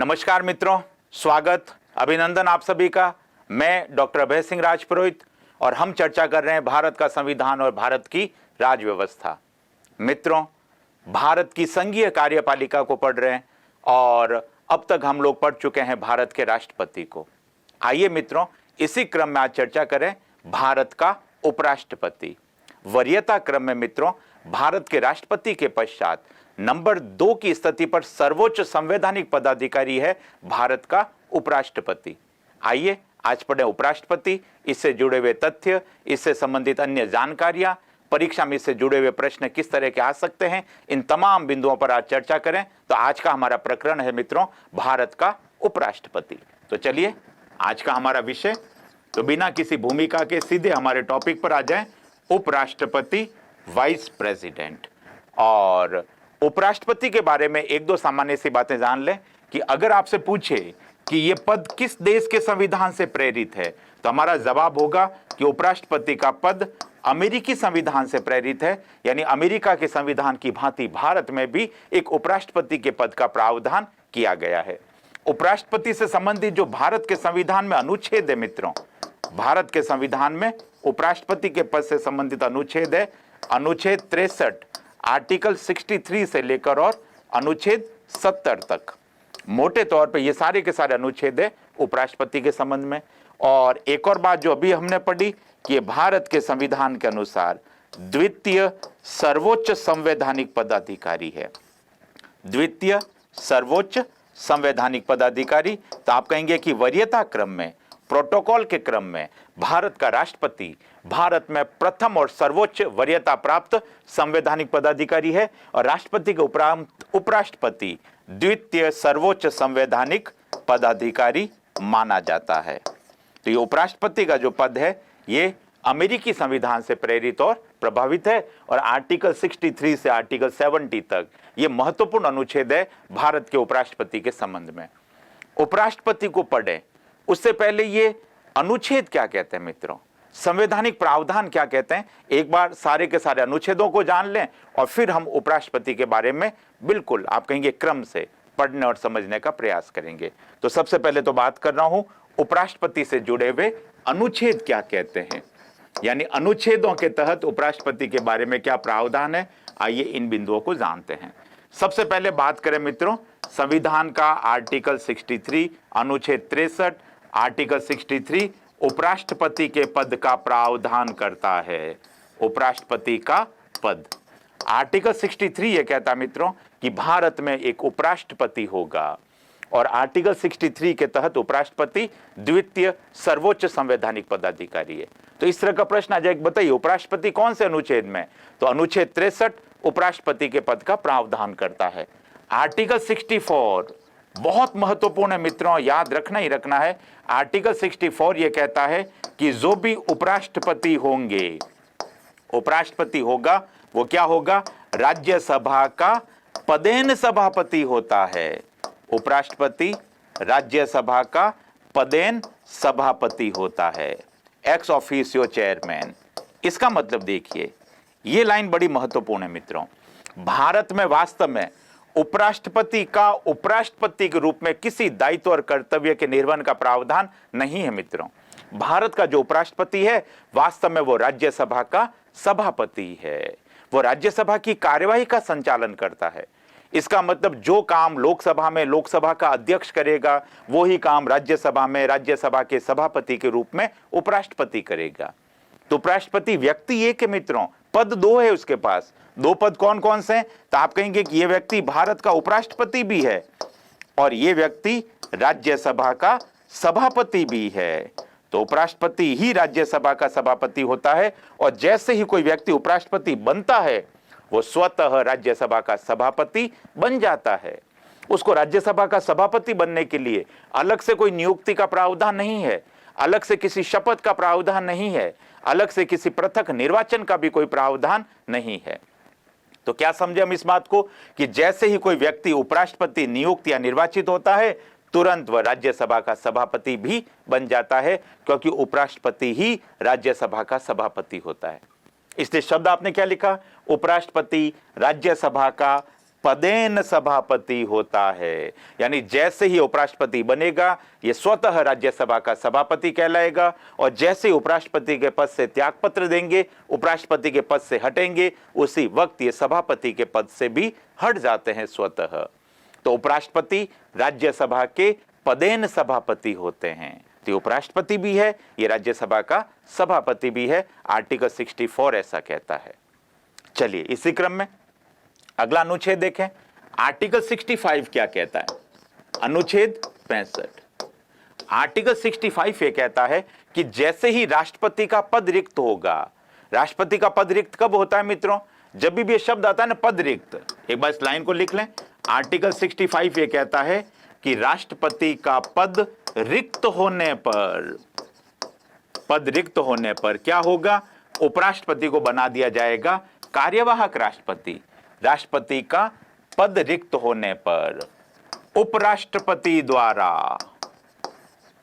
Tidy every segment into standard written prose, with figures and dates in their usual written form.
नमस्कार मित्रों, स्वागत अभिनंदन आप सभी का। मैं डॉक्टर अभय सिंह राजपुरोहित और हम चर्चा कर रहे हैं भारत का संविधान और भारत की राज व्यवस्था। मित्रों, भारत की संघीय कार्यपालिका को पढ़ रहे हैं और अब तक हम लोग पढ़ चुके हैं भारत के राष्ट्रपति को। आइए मित्रों, इसी क्रम में आज चर्चा करें भारत का उपराष्ट्रपति। वरीयता क्रम में मित्रों, भारत के राष्ट्रपति के पश्चात नंबर 2 की स्थिति पर सर्वोच्च संवैधानिक पदाधिकारी है भारत का उपराष्ट्रपति। आइए आज पढ़े उपराष्ट्रपति, इससे जुड़े हुए तथ्य, इससे संबंधित अन्य जानकारियां, परीक्षा में इससे जुड़े हुए प्रश्न किस तरह के आ सकते हैं, इन तमाम बिंदुओं पर आज चर्चा करें। तो आज का हमारा प्रकरण है मित्रों भारत का उपराष्ट्रपति। तो चलिए आज का हमारा विषय, तो बिना किसी भूमिका के सीधे हमारे टॉपिक पर आ जाएं, उपराष्ट्रपति वाइस प्रेसिडेंट। और उपराष्ट्रपति के बारे में एक दो सामान्य सी बातें जान लें कि अगर आपसे पूछे कि यह पद किस देश के संविधान से प्रेरित है, तो हमारा जवाब होगा कि उपराष्ट्रपति का पद अमेरिकी संविधान से प्रेरित है। यानी अमेरिका के संविधान की भांति भारत में भी एक उपराष्ट्रपति के पद का प्रावधान किया गया है। उपराष्ट्रपति से संबंधित जो भारत के संविधान में अनुच्छेद है मित्रों, भारत के संविधान में उपराष्ट्रपति के पद से संबंधित अनुच्छेद है अनुच्छेद 63, आर्टिकल 63 से लेकर और अनुच्छेद 70 तक। मोटे तौर पे ये सारे के सारे अनुच्छेद है उपराष्ट्रपति के संबंध में। और एक और बात जो अभी हमने पढ़ी कि भारत के संविधान के अनुसार द्वितीय सर्वोच्च संवैधानिक पदाधिकारी है, द्वितीय सर्वोच्च संवैधानिक पदाधिकारी। तो आप कहेंगे कि वरीयता क्रम में, प्रोटोकॉल के क्रम में भारत का राष्ट्रपति भारत में प्रथम और सर्वोच्च वरीयता प्राप्त संवैधानिक पदाधिकारी है और राष्ट्रपति के उपरांत उपराष्ट्रपति द्वितीय सर्वोच्च संवैधानिक पदाधिकारी माना जाता है। तो ये उपराष्ट्रपति का जो पद है ये अमेरिकी संविधान से प्रेरित और प्रभावित है और आर्टिकल 63 से आर्टिकल 70 तक ये महत्वपूर्ण अनुच्छेद है भारत के उपराष्ट्रपति के संबंध में। उपराष्ट्रपति को पढ़ें उससे पहले ये अनुच्छेद क्या कहते हैं मित्रों, संवैधानिक प्रावधान क्या कहते हैं, एक बार सारे के सारे अनुच्छेदों को जान लें और फिर हम उपराष्ट्रपति के बारे में बिल्कुल आप कहेंगे क्रम से पढ़ने और समझने का प्रयास करेंगे। तो सबसे पहले तो बात कर रहा हूं उपराष्ट्रपति से जुड़े हुए अनुच्छेद क्या कहते हैं, यानी अनुच्छेदों के तहत उपराष्ट्रपति के बारे में क्या प्रावधान है। आइए इन बिंदुओं को जानते हैं। सबसे पहले बात करें मित्रों संविधान का आर्टिकल 63, अनुच्छेद 63, आर्टिकल 63 उपराष्ट्रपति के पद का प्रावधान करता है। उपराष्ट्रपति का पद, आर्टिकल 63 ये कहता है मित्रों कि भारत में एक उपराष्ट्रपति होगा और आर्टिकल 63 के तहत उपराष्ट्रपति द्वितीय सर्वोच्च संवैधानिक पदाधिकारी है। तो इस तरह का प्रश्न आ जाए, बताइए उपराष्ट्रपति कौन से अनुच्छेद में, तो अनुच्छेद 63 उपराष्ट्रपति के पद का प्रावधान करता है। आर्टिकल 64 बहुत महत्वपूर्ण है मित्रों, याद रखना ही रखना है। आर्टिकल 64 यह कहता है कि जो भी उपराष्ट्रपति होंगे, उपराष्ट्रपति होगा वो क्या होगा, राज्यसभा का पदेन सभापति होता है। उपराष्ट्रपति राज्यसभा का पदेन सभापति होता है, एक्स ऑफिसियो चेयरमैन। इसका मतलब देखिए ये लाइन बड़ी महत्वपूर्ण है मित्रों। भारत में वास्तव में उपराष्ट्रपति का उपराष्ट्रपति के रूप में किसी दायित्व और कर्तव्य के निर्वहन का प्रावधान नहीं है मित्रों। भारत का जो उपराष्ट्रपति है वास्तव में वो राज्यसभा का सभापति है, वो राज्यसभा की कार्यवाही का संचालन करता है। इसका मतलब जो काम लोकसभा में लोकसभा का अध्यक्ष करेगा वो ही काम राज्यसभा में राज्यसभा के सभापति के रूप में उपराष्ट्रपति करेगा। तो उपराष्ट्रपति व्यक्ति एक है मित्रों, पद दो है उसके पास। दो पद कौन कौन से हैं, तो आप कहेंगे कि यह व्यक्ति भारत का उपराष्ट्रपति भी है और यह व्यक्ति राज्यसभा का सभापति भी है। तो उपराष्ट्रपति ही राज्यसभा का सभापति होता है और जैसे ही कोई व्यक्ति उपराष्ट्रपति बनता है वो स्वतः राज्यसभा का सभापति बन जाता है। उसको राज्यसभा का सभापति बनने के लिए अलग से कोई नियुक्ति का प्रावधान नहीं है, अलग से किसी शपथ का प्रावधान नहीं है, अलग से किसी पृथक निर्वाचन का भी कोई प्रावधान नहीं है। तो क्या समझे हम इस बात को कि जैसे ही कोई व्यक्ति उपराष्ट्रपति नियुक्त या निर्वाचित होता है तुरंत वह राज्यसभा का सभापति भी बन जाता है, क्योंकि उपराष्ट्रपति ही राज्यसभा का सभापति होता है। इसलिए शब्द आपने क्या लिखा, उपराष्ट्रपति राज्यसभा का पदेन सभापति होता है। यानी जैसे ही उपराष्ट्रपति बनेगा ये स्वतः राज्यसभा का सभापति कहलाएगा, और जैसे ही उपराष्ट्रपति के पद से त्यागपत्र देंगे, उपराष्ट्रपति के पद से हटेंगे, उसी वक्त ये सभापति के पद से भी हट जाते हैं स्वतः। तो उपराष्ट्रपति राज्यसभा के पदेन सभापति होते हैं। तो उपराष्ट्रपति भी है, ये राज्यसभा का सभापति भी है। आर्टिकल 64 ऐसा कहता है। चलिए इसी क्रम में अगला अनुच्छेद देखें। आर्टिकल 65 क्या कहता है? अनुच्छेद 65। आर्टिकल 65 ये कहता है कि जैसे ही राष्ट्रपति का पद रिक्त होगा, राष्ट्रपति का पद रिक्त कब होता है मित्रों? जब भी ये शब्द आता है ना पद रिक्त, एक बार इस लाइन को लिख लें। आर्टिकल 65 ये कहता है कि राष्ट्रपति का पद रिक्त होने पर, पद रिक्त होने पर क्या होगा? उपराष्ट्रपति को बना दिया जाएगा कार्यवाहक राष्ट्रपति। राष्ट्रपति का पद रिक्त होने पर उपराष्ट्रपति द्वारा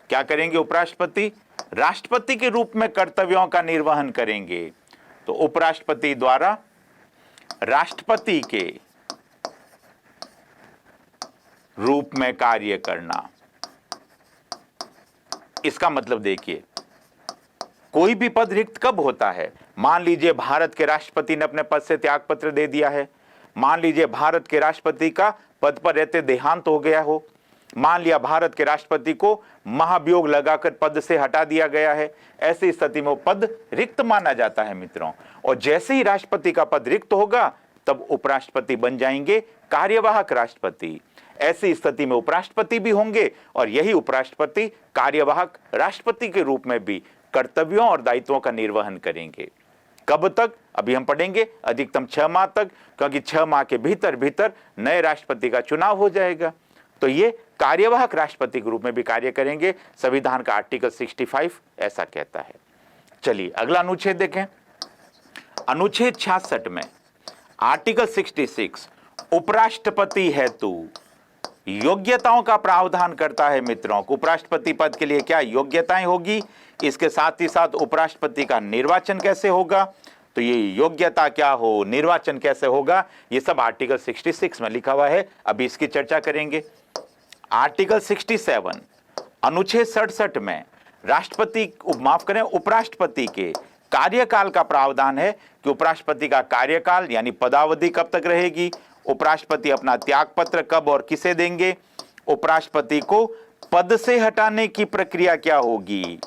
क्या करेंगे? उपराष्ट्रपति राष्ट्रपति के रूप में कर्तव्यों का निर्वहन करेंगे। तो उपराष्ट्रपति द्वारा राष्ट्रपति के रूप में कार्य करना। इसका मतलब देखिए, कोई भी पद रिक्त कब होता है? मान लीजिए भारत के राष्ट्रपति ने अपने पद से त्यागपत्र दे दिया है, मान लीजिए भारत के राष्ट्रपति का पद पर रहते देहांत हो गया हो, मान लिया भारत के राष्ट्रपति को महाभियोग लगाकर पद से हटा दिया गया है, ऐसी स्थिति में वो पद रिक्त माना जाता है मित्रों। और जैसे ही राष्ट्रपति का पद रिक्त होगा तब उपराष्ट्रपति बन जाएंगे कार्यवाहक राष्ट्रपति। ऐसी स्थिति में उपराष्ट्रपति भी होंगे और यही उपराष्ट्रपति कार्यवाहक राष्ट्रपति के रूप में भी कर्तव्यों और दायित्वों का निर्वहन करेंगे। कब तक? अभी हम पढ़ेंगे, अधिकतम 6 माह तक, क्योंकि 6 माह के भीतर भीतर नए राष्ट्रपति का चुनाव हो जाएगा। तो ये कार्यवाहक राष्ट्रपति के रूप में भी कार्य करेंगे। संविधान का आर्टिकल 65 ऐसा कहता है। चलिए अगला अनुच्छेद देखें। अनुच्छेद 66 में आर्टिकल 66 उपराष्ट्रपति हेतु योग्यताओं का प्रावधान करता है मित्रों। उपराष्ट्रपति पद के लिए क्या योग्यताएं होगी, इसके साथ ही साथ उपराष्ट्रपति का निर्वाचन कैसे होगा, तो ये योग्यता क्या हो, निर्वाचन कैसे होगा, ये सब आर्टिकल 66 में लिखा हुआ है। अभी इसकी चर्चा करेंगे। आर्टिकल 67 अनुच्छेद 67 में राष्ट्रपति, माफ करें, उपराष्ट्रपति के कार्यकाल का प्रावधान है कि उपराष्ट्रपति का कार्यकाल यानी पदावधि कब तक रहेगी, उपराष्ट्रपति अपना त्यागपत्र कब और किसे देंगे, उपराष्ट्रपति को पद से हटाने की प्रक्रिया क्या होगी,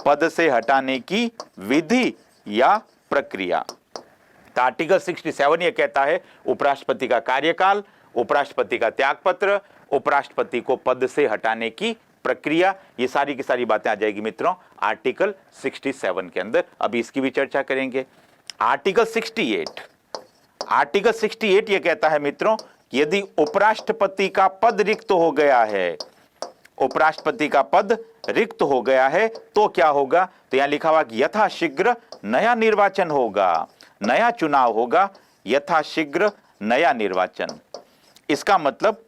पद से हटाने की विधि या प्रक्रिया। तो आर्टिकल 67 यह कहता है उपराष्ट्रपति का कार्यकाल, उपराष्ट्रपति का त्यागपत्र, उपराष्ट्रपति को पद से हटाने की प्रक्रिया, ये सारी की सारी बातें आ जाएगी मित्रों आर्टिकल 67 के अंदर। अभी इसकी भी चर्चा करेंगे। आर्टिकल 68, आर्टिकल 68 यह कहता है मित्रों कि यदि उपराष्ट्रपति का पद रिक्त हो गया है, उपराष्ट्रपति का पद रिक्त हो गया है तो क्या होगा, तो यहां लिखा हुआ कि यथाशीघ्र नया निर्वाचन होगा, नया चुनाव होगा, यथाशीघ्र नया निर्वाचन। इसका मतलब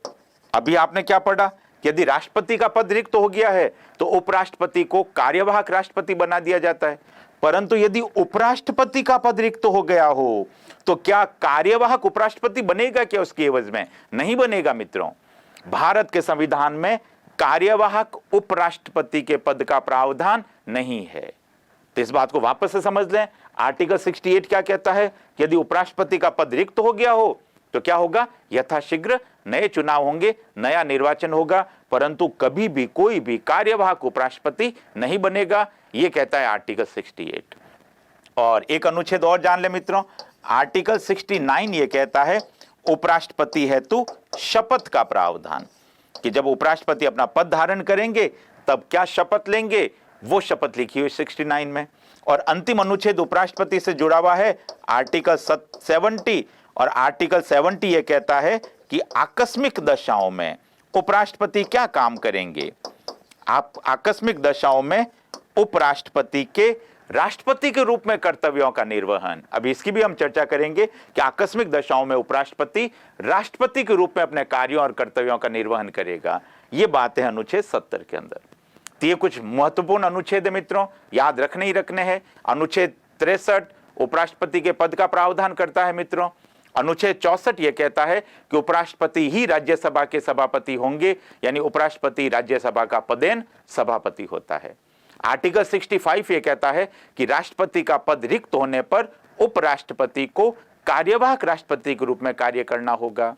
अभी आपने क्या पढ़ा कि यदि राष्ट्रपति का पद रिक्त हो गया है तो उपराष्ट्रपति को कार्यवाहक राष्ट्रपति बना दिया जाता है, परंतु यदि उपराष्ट्रपति का पद रिक्त हो गया हो तो क्या कार्यवाहक उपराष्ट्रपति बनेगा क्या उसके एवज में? नहीं बनेगा मित्रों। भारत के संविधान में कार्यवाहक उपराष्ट्रपति के पद का प्रावधान नहीं है। तो इस बात को वापस से समझ लें। आर्टिकल 68 क्या कहता है कि यदि उपराष्ट्रपति का पद रिक्त हो गया हो तो क्या होगा, यथाशीघ्र नए चुनाव होंगे, नया निर्वाचन होगा, परंतु कभी भी कोई भी कार्यवाहक उपराष्ट्रपति नहीं बनेगा, यह कहता है आर्टिकल 68। और एक अनुच्छेद और जान ले मित्रों, आर्टिकल 69 यह कहता है उपराष्ट्रपति हेतु शपथ का प्रावधान, कि जब उपराष्ट्रपति अपना पद धारण करेंगे तब क्या शपथ लेंगे, वो शपथ लिखी हुई 69 में। और अंतिम अनुच्छेद उपराष्ट्रपति से जुड़ा हुआ है आर्टिकल 70, और आर्टिकल 70 यह कहता है कि आकस्मिक दशाओं में उपराष्ट्रपति क्या काम करेंगे। आप आकस्मिक दशाओं में उपराष्ट्रपति के राष्ट्रपति के रूप में कर्तव्यों का निर्वहन, अभी इसकी भी हम चर्चा करेंगे कि आकस्मिक दशाओं में उपराष्ट्रपति राष्ट्रपति के रूप में अपने कार्यों और कर्तव्यों का निर्वहन करेगा। ये बातें अनुच्छेद 70 के अंदर। तो ये कुछ महत्वपूर्ण अनुच्छेद है मित्रों, याद रखने ही रखने हैं। अनुच्छेद 63 उपराष्ट्रपति के पद का प्रावधान करता है मित्रों, अनुच्छेद 64 यह कहता है कि उपराष्ट्रपति ही राज्यसभा के सभापति होंगे, यानी उपराष्ट्रपति राज्यसभा का पदेन सभापति होता है। आर्टिकल 65 यह कहता है कि राष्ट्रपति का पद रिक्त होने पर उपराष्ट्रपति को कार्यवाहक राष्ट्रपति के रूप में कार्य करना होगा।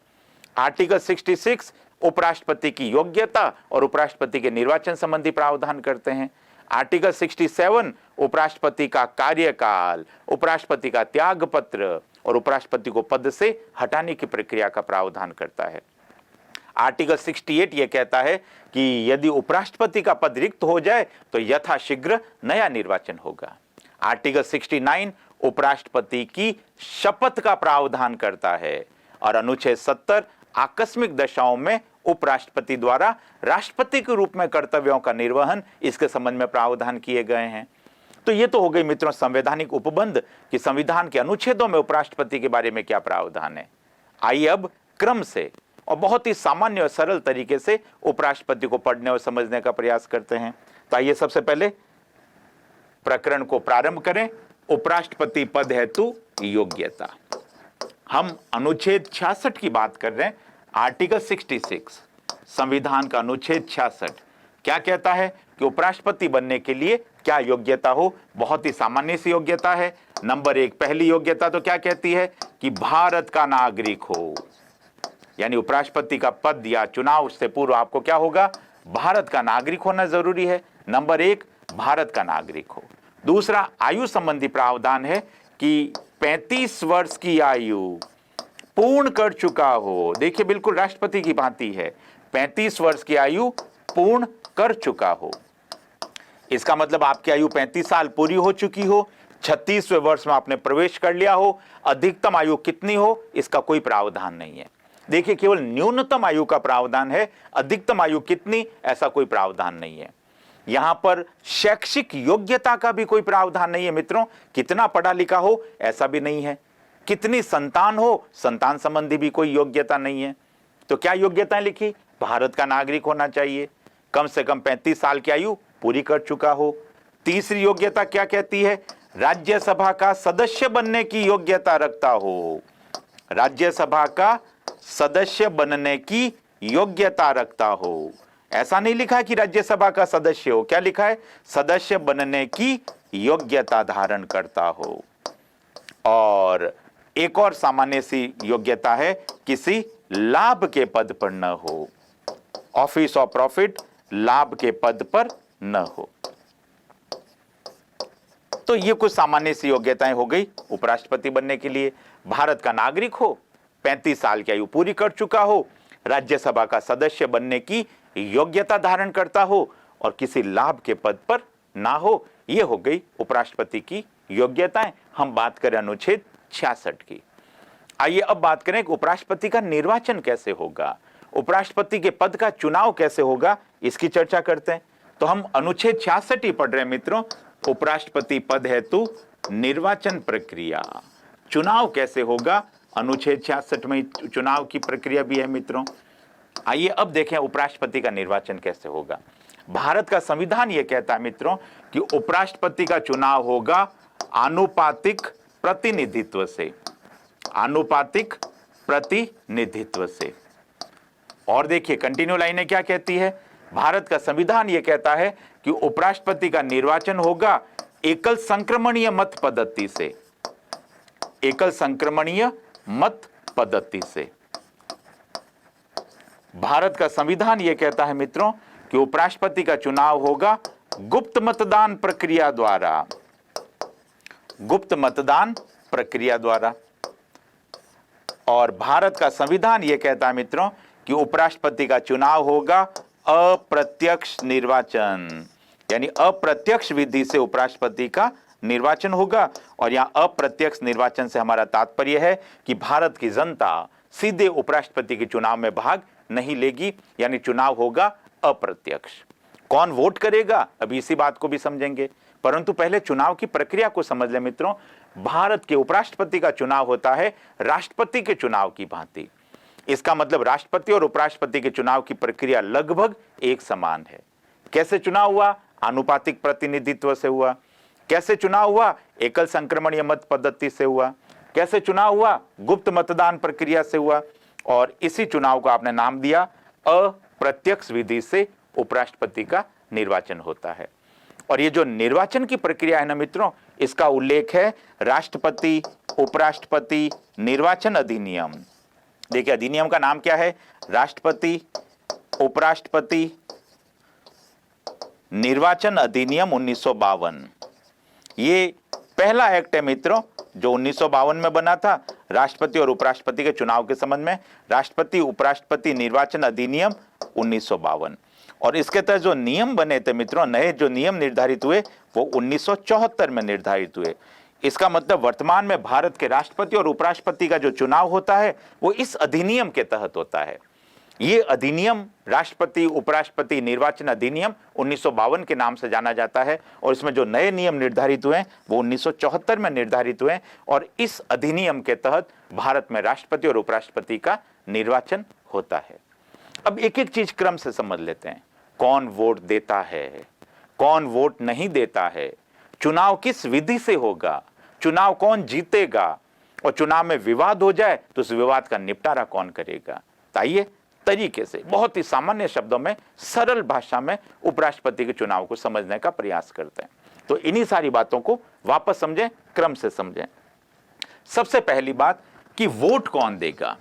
आर्टिकल 66 उपराष्ट्रपति की योग्यता और उपराष्ट्रपति के निर्वाचन संबंधी प्रावधान करते हैं। आर्टिकल 67 उपराष्ट्रपति का कार्यकाल, उपराष्ट्रपति का त्याग पत्र और उपराष्ट्रपति को पद से हटाने की प्रक्रिया का प्रावधान करता है। आर्टिकल 68 यह कहता है कि यदि उपराष्ट्रपति का पद रिक्त हो जाए तो यथाशीघ्र नया निर्वाचन होगा। आर्टिकल 69 उपराष्ट्रपति की शपथ का प्रावधान करता है और अनुच्छेद 70 आकस्मिक दशाओं में उपराष्ट्रपति द्वारा राष्ट्रपति के रूप में कर्तव्यों का निर्वहन, इसके संबंध में प्रावधान किए गए हैं। तो ये तो हो गई मित्रों संवैधानिक उपबंध कि संविधान के अनुच्छेदों में उपराष्ट्रपति के बारे में क्या प्रावधान है। आइए अब क्रम से और बहुत ही सामान्य और सरल तरीके से उपराष्ट्रपति को पढ़ने और समझने का प्रयास करते हैं। तो आइए सबसे पहले प्रकरण को प्रारंभ करें। उपराष्ट्रपति पद हेतु योग्यता। हम अनुच्छेद 66 की बात कर रहे हैं। आर्टिकल 66 संविधान का अनुच्छेद 66 क्या कहता है कि उपराष्ट्रपति बनने के लिए क्या योग्यता हो। बहुत ही सामान्य सी योग्यता है। नंबर 1 पहली योग्यता तो क्या कहती है कि भारत का नागरिक हो, यानी उपराष्ट्रपति का पद या चुनाव उससे पूर्व आपको क्या होगा, भारत का नागरिक होना जरूरी है। नंबर 1 भारत का नागरिक हो। दूसरा आयु संबंधी प्रावधान है कि 35 वर्ष की आयु पूर्ण कर चुका हो। देखिए बिल्कुल राष्ट्रपति की भांति है, 35 वर्ष की आयु पूर्ण कर चुका हो। इसका मतलब आपकी आयु 35 साल पूरी हो चुकी हो, 36वें वर्ष में आपने प्रवेश कर लिया हो। अधिकतम आयु कितनी हो इसका कोई प्रावधान नहीं है। देखिए केवल न्यूनतम आयु का प्रावधान है, अधिकतम आयु कितनी ऐसा कोई प्रावधान नहीं है। यहां पर शैक्षिक योग्यता का भी कोई प्रावधान नहीं है मित्रों, कितना पढ़ा लिखा हो ऐसा भी नहीं है, कितनी संतान हो संतान संबंधी भी कोई योग्यता नहीं है। तो क्या योग्यताएं लिखी, भारत का नागरिक होना चाहिए, कम से कम 35 साल की आयु पूरी कर चुका हो। तीसरी योग्यता क्या कहती है, राज्यसभा का सदस्य बनने की योग्यता रखता हो। राज्यसभा का सदस्य बनने की योग्यता रखता हो। ऐसा नहीं लिखा कि राज्यसभा का सदस्य हो, क्या लिखा है, सदस्य बनने की योग्यता धारण करता हो। और एक और सामान्य सी योग्यता है, किसी लाभ के पद पर न हो, ऑफिस ऑफ प्रॉफिट लाभ के पद पर न हो। तो ये कुछ सामान्य सी योग्यताएं हो गई उपराष्ट्रपति बनने के लिए। भारत का नागरिक हो, 35 साल की आयु पूरी कर चुका हो, राज्यसभा का सदस्य बनने की योग्यता धारण करता हो और किसी लाभ के पद पर ना हो। ये हो गई उपराष्ट्रपति की योग्यताएं। हम बात करें अनुच्छेद 66 की। आइए अब बात करें कि उपराष्ट्रपति का निर्वाचन कैसे होगा, उपराष्ट्रपति के पद का चुनाव कैसे होगा, इसकी चर्चा करते हैं। तो हम अनुच्छेद 66 ही पढ़ रहे हैं मित्रों। उपराष्ट्रपति पद हेतु निर्वाचन प्रक्रिया, चुनाव कैसे होगा, अनुच्छेद 66 में चुनाव की प्रक्रिया भी है मित्रों। आइए अब देखें उपराष्ट्रपति का निर्वाचन कैसे होगा। भारत का संविधान यह कहता है मित्रों कि उपराष्ट्रपति का चुनाव होगा आनुपातिक प्रतिनिधित्व से, आनुपातिक प्रतिनिधित्व से। और देखिए कंटिन्यू लाइनें क्या कहती है, भारत का संविधान यह कहता है कि उपराष्ट्रपति का निर्वाचन होगा एकल संक्रमणीय मत पद्धति से, एकल संक्रमणीय मत पद्धति से। भारत का संविधान यह कहता है मित्रों कि उपराष्ट्रपति का चुनाव होगा गुप्त मतदान प्रक्रिया द्वारा, गुप्त मतदान प्रक्रिया द्वारा। और भारत का संविधान यह कहता है मित्रों कि उपराष्ट्रपति का चुनाव होगा अप्रत्यक्ष निर्वाचन, यानी अप्रत्यक्ष विधि से उपराष्ट्रपति का निर्वाचन होगा। और यहां अप्रत्यक्ष निर्वाचन से हमारा तात्पर्य है कि भारत की जनता सीधे उपराष्ट्रपति के चुनाव में भाग नहीं लेगी, यानी चुनाव होगा अप्रत्यक्ष। कौन वोट करेगा अभी इसी बात को भी समझेंगे, परंतु पहले चुनाव की प्रक्रिया को समझ लें मित्रों। भारत के उपराष्ट्रपति का चुनाव होता है राष्ट्रपति के चुनाव की भांति। इसका मतलब राष्ट्रपति और उपराष्ट्रपति के चुनाव की प्रक्रिया लगभग एक समान है। कैसे चुनाव हुआ, आनुपातिक प्रतिनिधित्व से हुआ। कैसे चुनाव हुआ, एकल संक्रमणीय मत पद्धति से हुआ। कैसे चुनाव हुआ? गुप्त मतदान प्रक्रिया से हुआ, और इसी चुनाव को आपने नाम दिया अप्रत्यक्ष विधि से उपराष्ट्रपति का निर्वाचन होता है। और ये जो निर्वाचन की प्रक्रिया है ना मित्रों, इसका उल्लेख है राष्ट्रपति उपराष्ट्रपति निर्वाचन अधिनियम। देखिए अधिनियम का नाम क्या है? राष्ट्रपति उपराष्ट्रपति निर्वाचन अधिनियम 1952। ये पहला एक्ट है मित्रों जो 1952 में बना था, राष्ट्रपति और उपराष्ट्रपति के चुनाव के संबंध में, राष्ट्रपति उपराष्ट्रपति निर्वाचन अधिनियम 1952। और इसके तहत जो नियम बने थे मित्रों, नए जो नियम निर्धारित हुए वो 1974 में निर्धारित हुए। इसका मतलब वर्तमान में भारत के राष्ट्रपति और उपराष्ट्रपति का जो चुनाव होता है वो इस अधिनियम के तहत होता है। ये अधिनियम राष्ट्रपति उपराष्ट्रपति निर्वाचन अधिनियम 1952 के नाम से जाना जाता है, और इसमें जो नए नियम निर्धारित हुए वो 1974 में निर्धारित हुए, और इस अधिनियम के तहत भारत में राष्ट्रपति और उपराष्ट्रपति का निर्वाचन होता है। अब एक एक चीज क्रम से समझ लेते हैं। कौन वोट देता है, कौन वोट नहीं देता है, चुनाव किस विधि से होगा, चुनाव कौन जीतेगा, और चुनाव में विवाद हो जाए तो उस विवाद का निपटारा कौन करेगा। आइए तरीके से, बहुत ही सामान्य शब्दों में, सरल भाषा में उपराष्ट्रपति के चुनाव को समझने का प्रयास करते हैं। तो इन्हीं सारी बातों को वापस समझें, क्रम से समझें। सबसे पहली बात कि वोट कौन देगा।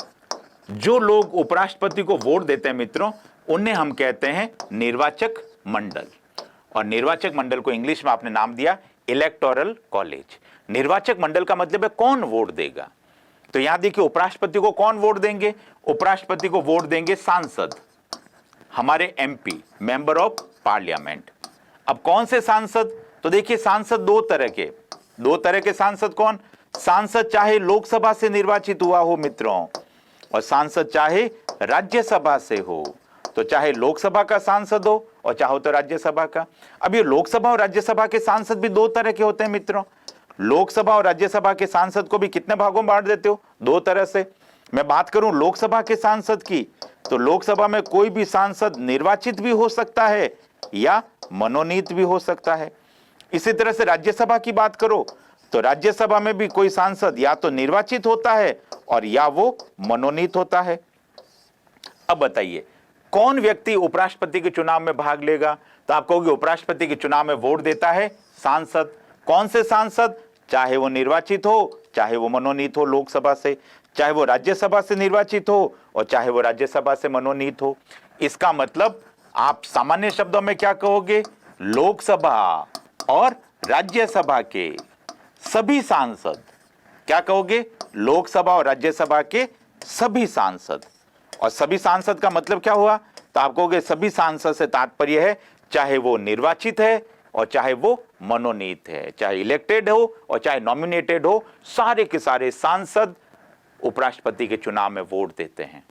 जो लोग उपराष्ट्रपति को वोट देते हैं मित्रों, उन्हें हम कहते हैं निर्वाचक मंडल, और निर्वाचक मंडल को इंग्लिश में आपने नाम दिया इलेक्टोरल कॉलेज। निर्वाचक मंडल का मतलब है कौन वोट देगा। तो यहां देखिए उपराष्ट्रपति को कौन वोट देंगे? उपराष्ट्रपति को वोट देंगे सांसद, हमारे एमपी, मेंबर ऑफ पार्लियामेंट। अब कौन से सांसद? तो देखिए सांसद दो तरह के सांसद कौन? सांसद चाहे लोकसभा से निर्वाचित हुआ हो मित्रों, और सांसद चाहे राज्यसभा से हो। तो चाहे लोकसभा का सांसद हो और चाहो तो राज्यसभा का। अब ये लोकसभा और राज्यसभा के सांसद भी दो तरह के होते हैं मित्रों। लोकसभा और राज्यसभा के सांसद को भी कितने भागों में बांट देते हो? दो तरह से। मैं बात करूं लोकसभा के सांसद की, तो लोकसभा में कोई भी सांसद निर्वाचित भी हो सकता है या मनोनीत भी हो सकता है। इसी तरह से राज्यसभा की बात करो तो राज्यसभा में भी कोई सांसद या तो निर्वाचित होता है और या वो मनोनीत होता है। अब बताइए कौन व्यक्ति उपराष्ट्रपति के चुनाव में भाग लेगा? तो आप कहोगे उपराष्ट्रपति के चुनाव में वोट देता है सांसद। कौन से सांसद? चाहे वो निर्वाचित हो, चाहे वो मनोनीत हो लोकसभा से, चाहे वो राज्यसभा से निर्वाचित हो और चाहे वो राज्यसभा से मनोनीत हो। इसका मतलब आप सामान्य शब्दों में क्या कहोगे? लोकसभा और राज्यसभा के सभी सांसद। क्या कहोगे? लोकसभा और राज्यसभा के सभी सांसद। और सभी सांसद का मतलब क्या हुआ? तो आप कहोगे सभी सांसद से तात्पर्य है चाहे वो निर्वाचित है और चाहे वो मनोनीत है, चाहे इलेक्टेड हो और चाहे नॉमिनेटेड हो, सारे के सारे सांसद उपराष्ट्रपति के चुनाव में वोट देते हैं।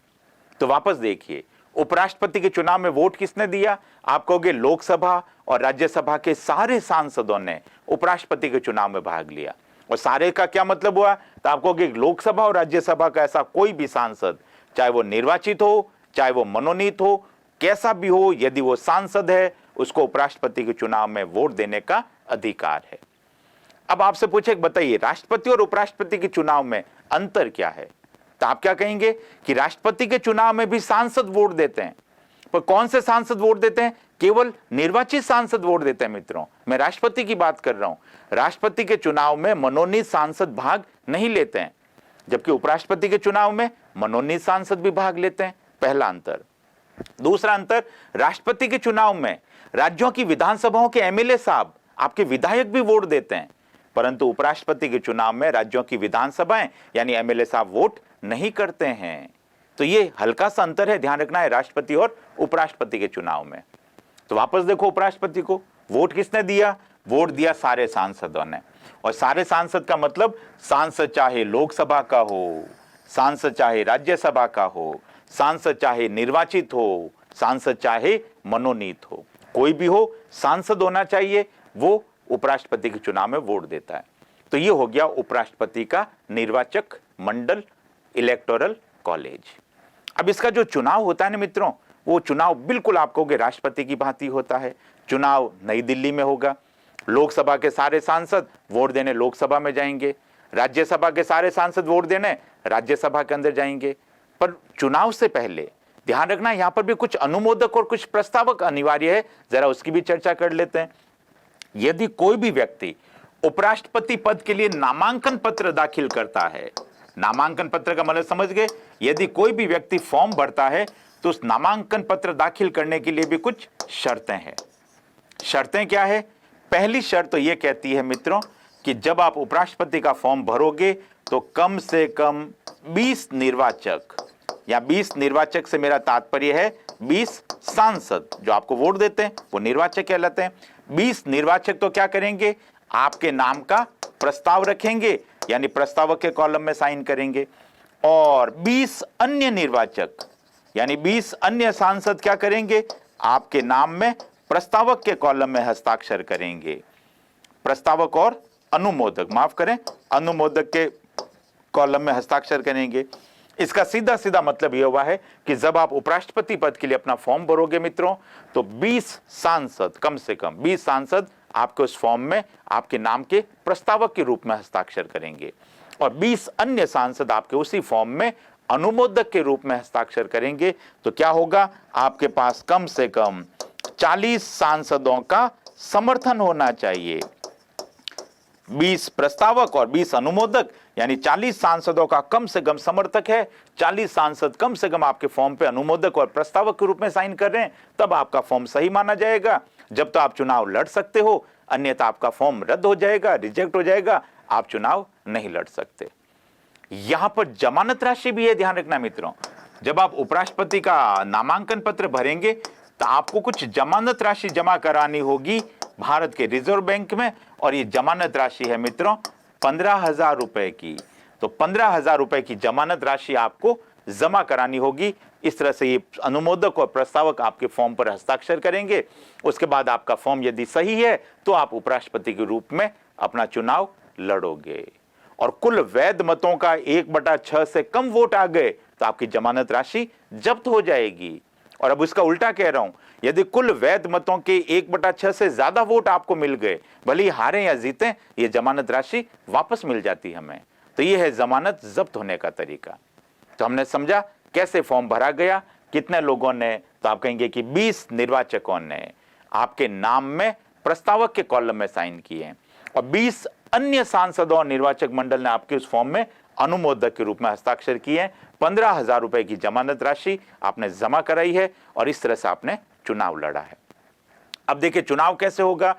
तो वापस देखिए उपराष्ट्रपति के चुनाव में वोट किसने दिया? आप कहोगे लोकसभा और राज्यसभा के सारे सांसदों ने उपराष्ट्रपति के चुनाव में भाग लिया। और सारे का क्या मतलब हुआ? तो आप कहोगे लोकसभा और राज्यसभा का ऐसा कोई भी सांसद, चाहे वो निर्वाचित हो चाहे वो मनोनीत हो, कैसा भी हो, यदि वो सांसद है उसको उपराष्ट्रपति के चुनाव में वोट देने का अधिकार है। अब आपसे पूछे बताइए राष्ट्रपति और उपराष्ट्रपति के चुनाव में अंतर क्या है? तो आप क्या कहेंगे कि राष्ट्रपति के चुनाव में भी सांसद वोट देते हैं, पर कौन से सांसद वोट देते हैं? केवल निर्वाचित सांसद वोट देते हैं मित्रों। मैं राष्ट्रपति की बात कर रहा हूं। राष्ट्रपति के चुनाव में मनोनीत सांसद भाग नहीं लेते हैं, जबकि उपराष्ट्रपति के चुनाव में मनोनीत सांसद भी भाग लेते हैं। पहला अंतर। दूसरा अंतर, राष्ट्रपति के चुनाव में राज्यों की विधानसभाओं के एमएलए साहब, आपके विधायक भी वोट देते हैं, परंतु उपराष्ट्रपति के चुनाव में राज्यों की विधानसभाएं यानी एमएलए साहब वोट नहीं करते हैं। तो ये हल्का सा अंतर है, ध्यान रखना है राष्ट्रपति और उपराष्ट्रपति के चुनाव में। तो वापस देखो उपराष्ट्रपति को वोट किसने दिया? वोट दिया सारे सांसदों ने। और सारे सांसद का मतलब सांसद चाहे लोकसभा का हो, सांसद चाहे राज्यसभा का हो, सांसद चाहे निर्वाचित हो, सांसद चाहे मनोनीत हो, कोई भी हो सांसद होना चाहिए, वो उपराष्ट्रपति के चुनाव में वोट देता है। तो ये हो गया उपराष्ट्रपति का निर्वाचक मंडल, इलेक्टोरल कॉलेज। अब इसका जो चुनाव होता है ना मित्रों, वो चुनाव बिल्कुल आप कहोगे राष्ट्रपति की भांति होता है। चुनाव नई दिल्ली में होगा। लोकसभा के सारे सांसद वोट देने लोकसभा में जाएंगे, राज्यसभा के सारे सांसद वोट देने राज्यसभा के अंदर जाएंगे। पर चुनाव से पहले ध्यान रखना, यहां पर भी कुछ अनुमोदक और कुछ प्रस्तावक अनिवार्य है, जरा उसकी भी चर्चा कर लेते हैं। यदि कोई भी व्यक्ति उपराष्ट्रपति पद के लिए नामांकन पत्र दाखिल करता है, नामांकन पत्र का मतलब समझ गए, यदि कोई भी व्यक्ति फॉर्म भरता है तो उस नामांकन पत्र दाखिल करने के लिए भी कुछ शर्तें हैं। शर्तें क्या है? पहली शर्त तो यह कहती है मित्रों कि जब आप उपराष्ट्रपति का फॉर्म भरोगे तो कम से कम 20 निर्वाचक, या 20 निर्वाचक से मेरा तात्पर्य है 20 सांसद जो आपको वोट देते हैं वो निर्वाचक कहलाते हैं। 20 निर्वाचक तो क्या करेंगे? आपके नाम का प्रस्ताव रखेंगे, यानी प्रस्तावक के कॉलम में साइन करेंगे। और 20 अन्य निर्वाचक यानी 20 अन्य सांसद क्या करेंगे? आपके नाम में प्रस्तावक के कॉलम में हस्ताक्षर करेंगे। प्रस्तावक और अनुमोदक, माफ करें, अनुमोदक के कॉलम में हस्ताक्षर करेंगे। इसका सीधा सीधा मतलब यह हुआ है कि जब आप उपराष्ट्रपति पद के लिए अपना फॉर्म भरोगे मित्रों, तो 20 सांसद, कम से कम 20 सांसद आपके उस फॉर्म में आपके नाम के प्रस्तावक के रूप में हस्ताक्षर करेंगे, और 20 अन्य सांसद आपके उसी फॉर्म में अनुमोदक के रूप में हस्ताक्षर करेंगे। तो क्या होगा? आपके पास कम से कम 40 सांसदों का समर्थन होना चाहिए। 20 प्रस्तावक और 20 अनुमोदक, यानी 40 सांसदों का कम से कम समर्थक है। 40 सांसद कम से कम आपके फॉर्म पे अनुमोदक और प्रस्तावक के रूप में साइन कर रहे हैं, तब आपका फॉर्म सही माना जाएगा। जब तो आप चुनाव लड़ सकते हो, अन्यथा आपका फॉर्म रद्द हो जाएगा, रिजेक्ट हो जाएगा, आप चुनाव नहीं लड़ सकते। यहां पर जमानत राशि भी है, ध्यान रखना मित्रों। जब आप उपराष्ट्रपति का नामांकन पत्र भरेंगे तो आपको कुछ जमानत राशि जमा करानी होगी भारत के रिजर्व बैंक में, और ये जमानत राशि है मित्रों 15,000 रुपए की। तो 15,000 रुपए की जमानत राशि आपको जमा करानी होगी। इस तरह से ये अनुमोदक और प्रस्तावक आपके फॉर्म पर हस्ताक्षर करेंगे। उसके बाद आपका फॉर्म यदि सही है तो आप उपराष्ट्रपति के रूप में अपना चुनाव लड़ोगे, और कुल वैध मतों का 1/6 से कम वोट आ गए तो आपकी जमानत राशि जब्त हो जाएगी। और अब उसका उल्टा कह रहा हूं, यदि कुल वैध मतों के 1/6 से ज्यादा वोट आपको मिल गए, भले ही हारे या जीते, ये जमानत राशि वापस मिल जाती हमें। तो ये है जमानत जब्त होने का तरीका। तो हमने समझा कैसे फॉर्म भरा गया, कितने लोगों ने, तो आप कहेंगे कि 20 निर्वाचकों ने आपके नाम में प्रस्तावक के कॉलम में साइन किए, और 20 अन्य सांसदों और निर्वाचक मंडल ने आपके उस फॉर्म में अनुमोदक के रूप में हस्ताक्षर किए। 15,000 रुपए की जमानत राशि आपने जमा कराई है, और इस तरह से आपने चुनाव लड़ा है। अब देखिए चुनाव कैसे होगा।